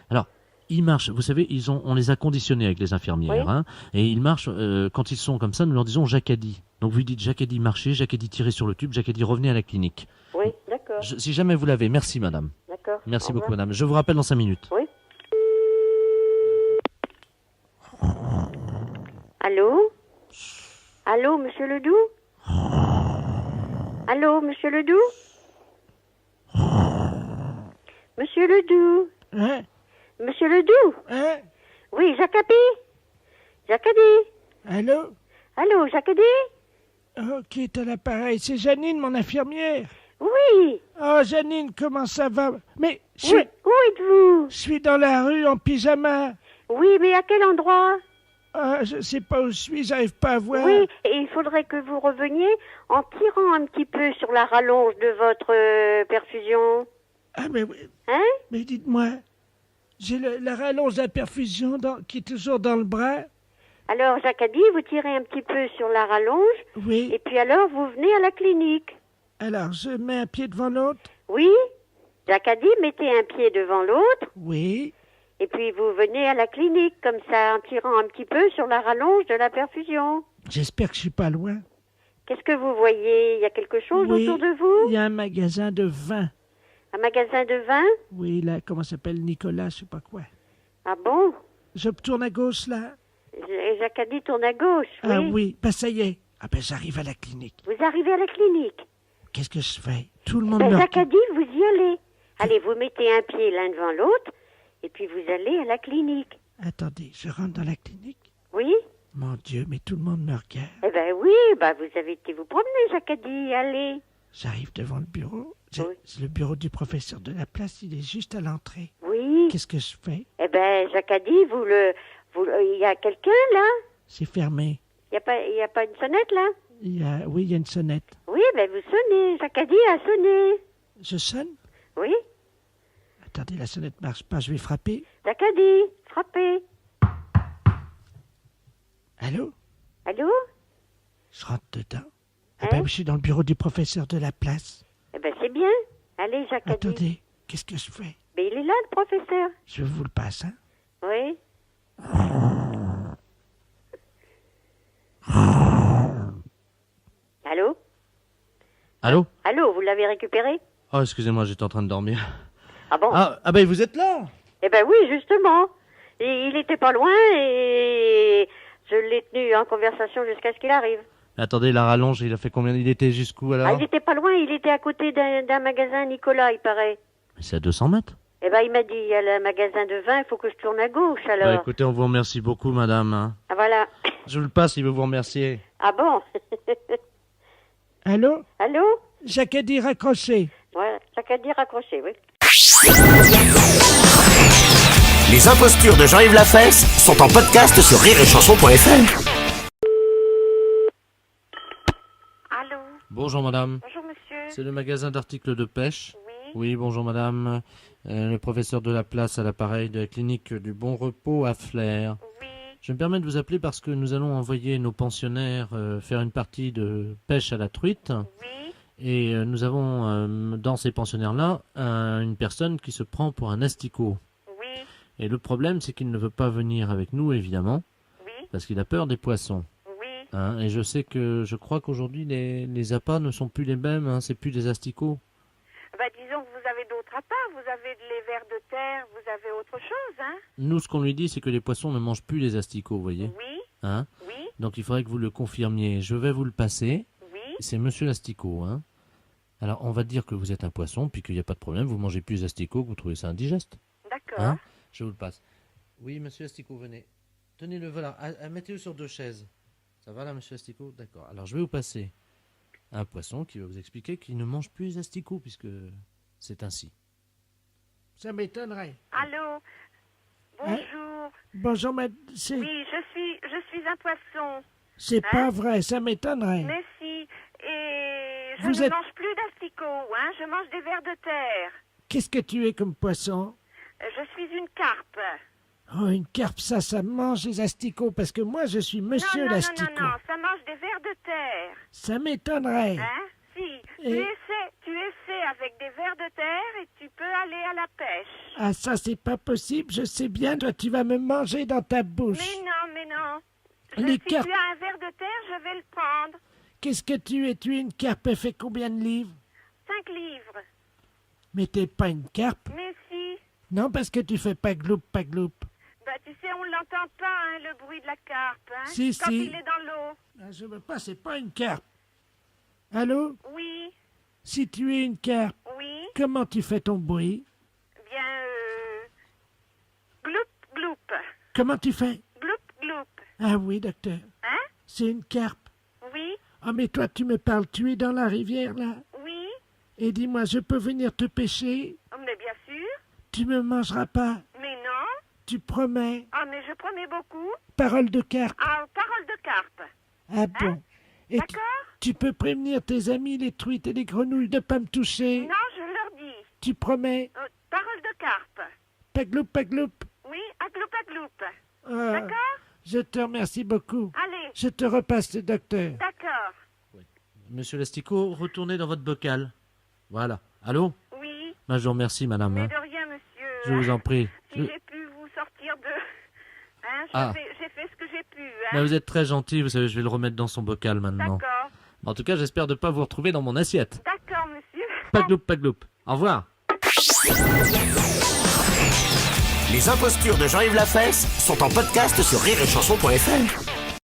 Alors, ils marchent. Vous savez, on les a conditionnés avec les infirmières. Oui. Hein, et ils marchent, quand ils sont comme ça, nous leur disons Jacadi. Donc vous lui dites Jacadi marchez, Jacadi tirez sur le tube, Jacadi revenez à la clinique. Oui, d'accord. Si jamais vous l'avez, merci madame. D'accord. Merci Au beaucoup revoir. madame. Je vous rappelle dans 5 minutes. Oui. Allô? Allô, monsieur Ledoux? Allô, monsieur Ledoux? Monsieur Ledoux? Hein? Monsieur Ledoux? Hein? Oui, Jacadi? Jacadi? Allô? Allô, Jacadi? Oh, qui est à l'appareil? C'est Janine, mon infirmière. Oui. Oh, Janine, comment ça va? Mais, Où êtes-vous? je suis dans la rue en pyjama. Oui, mais à quel endroit? Ah, je sais pas où je suis, j'arrive pas à voir. Oui, et il faudrait que vous reveniez en tirant un petit peu sur la rallonge de votre perfusion. Ah, mais oui. Hein? Mais dites-moi, j'ai la rallonge de la perfusion qui est toujours dans le bras. Alors, Jacadi, vous tirez un petit peu sur la rallonge. Oui. Et puis alors, vous venez à la clinique. Alors, je mets un pied devant l'autre. Oui. Jacques a dit, mettez un pied devant l'autre. Oui. Et puis vous venez à la clinique, comme ça, en tirant un petit peu sur la rallonge de la perfusion. J'espère que je suis pas loin. Qu'est-ce que vous voyez? Il y a quelque chose autour de vous? Il y a un magasin de vin. Un magasin de vin? Oui, là, comment ça s'appelle? Nicolas, je sais pas quoi. Ah bon? Je tourne à gauche, là. Jacques a dit, tourne à gauche, oui. Ah oui, bah ça y est. Ah ben j'arrive à la clinique. Vous arrivez à la clinique? Qu'est-ce que je fais? Tout le monde Ben, me Jacques a dit, vous y allez. Allez, vous mettez un pied l'un devant l'autre, et puis vous allez à la clinique. Attendez, je rentre dans la clinique. Oui? Mon Dieu, mais tout le monde me regarde. Eh ben oui, bah vous avez été vous promener, Jacques a dit, allez. J'arrive devant le bureau. C'est le bureau du professeur de la place, il est juste à l'entrée. Oui. Qu'est-ce que je fais? Eh ben, Jacques a dit, il y a quelqu'un là? C'est fermé. Il y a pas une sonnette là? Oui, il y a une sonnette. Oui, ben vous sonnez. Jacques a dit à sonner. Je sonne? Oui. Attendez, la sonnette marche pas, je vais frapper. Jacques a dit, frappez. Allô? Allô? Je rentre dedans. Ah ben, je suis dans le bureau du professeur de la place. Eh ben c'est bien. Allez, Jacques a dit. Attendez, qu'est-ce que je fais? Mais il est là, le professeur. Je vous le passe, hein? Oui. Allô? Allô? Allô, vous l'avez récupéré? Oh, excusez-moi, j'étais en train de dormir. Ah bon? Ah ben vous êtes là? Eh ben oui, justement. Il était pas loin et je l'ai tenu en conversation jusqu'à ce qu'il arrive. Attendez, la rallonge, il a fait combien? Il était jusqu'où alors? Ah, il était pas loin, il était à côté d'un magasin Nicolas, il paraît. C'est à 200 mètres. Eh ben il m'a dit, il y a le magasin de vin, il faut que je tourne à gauche alors. Bah écoutez, on vous remercie beaucoup, madame. hein. Ah voilà. Je vous le passe, il veut vous remercier. Ah bon? Allô? Allô? Jacques a dit raccrocher. Ouais, Jacques a dit raccrocher, oui. Les impostures de Jean-Yves Lafesse sont en podcast sur rireetchanson.fr. Allô? Bonjour madame. Bonjour monsieur. C'est le magasin d'articles de pêche. Oui, bonjour madame. Le professeur de la place à l'appareil de la clinique du Bon Repos à Flers. Oui. Je me permets de vous appeler parce que nous allons envoyer nos pensionnaires faire une partie de pêche à la truite. Oui. Et nous avons dans ces pensionnaires-là une personne qui se prend pour un asticot. Oui. Et le problème, c'est qu'il ne veut pas venir avec nous, évidemment, parce qu'il a peur des poissons. Oui. Hein, et je crois qu'aujourd'hui, les appâts ne sont plus les mêmes, hein, c'est plus des asticots. Bah, disons que vous avez d'autres appâts, vous avez les vers de terre, vous avez autre chose, hein? Nous, ce qu'on lui dit, c'est que les poissons ne mangent plus les asticots, vous voyez. Oui. Hein? Oui. Donc il faudrait que vous le confirmiez. Je vais vous le passer. Oui. C'est monsieur l'asticot, hein. Alors, on va dire que vous êtes un poisson, puis qu'il n'y a pas de problème, vous mangez plus les asticots, que vous trouvez ça indigeste. D'accord. Hein? Je vous le passe. Oui, monsieur Asticot, venez. Tenez-le, voilà. Mettez-le sur 2 chaises. Ça va là, monsieur Asticot? D'accord. Alors, je vais vous passer un poisson qui va vous expliquer qu'il ne mange plus les asticots, puisque c'est ainsi. Ça m'étonnerait. Allô? Bonjour. Bonjour, Oui, je suis un poisson. C'est pas vrai, ça m'étonnerait. Mais si, et je Vous ne êtes- mange plus d'asticots, hein, je mange des vers de terre. Qu'est-ce que tu es comme poisson? Je suis une carpe. Oh, une carpe, ça mange les asticots, parce que moi, je suis monsieur non, l'asticot. non, ça mange des vers de terre. Ça m'étonnerait. Hein? Si, Et- tu essaies avec des vers de terre et tu peux aller à la pêche. Ah, ça, c'est pas possible, je sais bien, toi, tu vas me manger dans ta bouche. Mais non. Les Si carpes- tu as un ver de terre, je vais le prendre. Qu'est-ce que tu es? Tu es une carpe, elle fait combien de livres? 5 livres. Mais t'es pas une carpe. Mais si. Non, parce que tu fais pas gloup, pas gloup. Bah, tu sais, on l'entend pas, hein, le bruit de la carpe, hein, Si, quand si. il est dans l'eau. Ah, je veux pas, c'est pas une carpe. Allô? Oui, Si tu es une carpe, oui, comment tu fais ton bruit? bien, gloup, gloup, Comment tu fais? gloup, gloup, Ah oui, docteur. hein, C'est une carpe. oui, Ah, mais toi, tu me parles, tu es dans la rivière, là. oui, Et dis-moi, je peux venir te pêcher? mais bien sûr, Tu me mangeras pas? mais non, Tu promets? ah, mais je promets beaucoup, Parole de carpe. ah, parole de carpe, Ah bon? Et d'accord? tu peux prévenir tes amis, les truites et les grenouilles, de pas me toucher? Non, je leur dis, Tu promets? parole de carpe, Pas gloup, pas gloup. oui, à gloup, Ah, d'accord? je te remercie beaucoup. Allez, Je te repasse le docteur. d'accord. Monsieur Lasticot, retournez dans votre bocal. Voilà. Allô? Oui. Je vous remercie, madame. Mais hein. de rien, monsieur. Je vous en prie. Si j'ai pu vous sortir de... Hein, Ah. j'ai fait ce que j'ai pu. Hein. Vous êtes très gentil, vous savez, je vais le remettre dans son bocal maintenant. D'accord. En tout cas, j'espère ne pas vous retrouver dans mon assiette. D'accord, monsieur. Pas de loupe. Au revoir. Les impostures de Jean-Yves Lafesse sont en podcast sur rireetchanson.fr.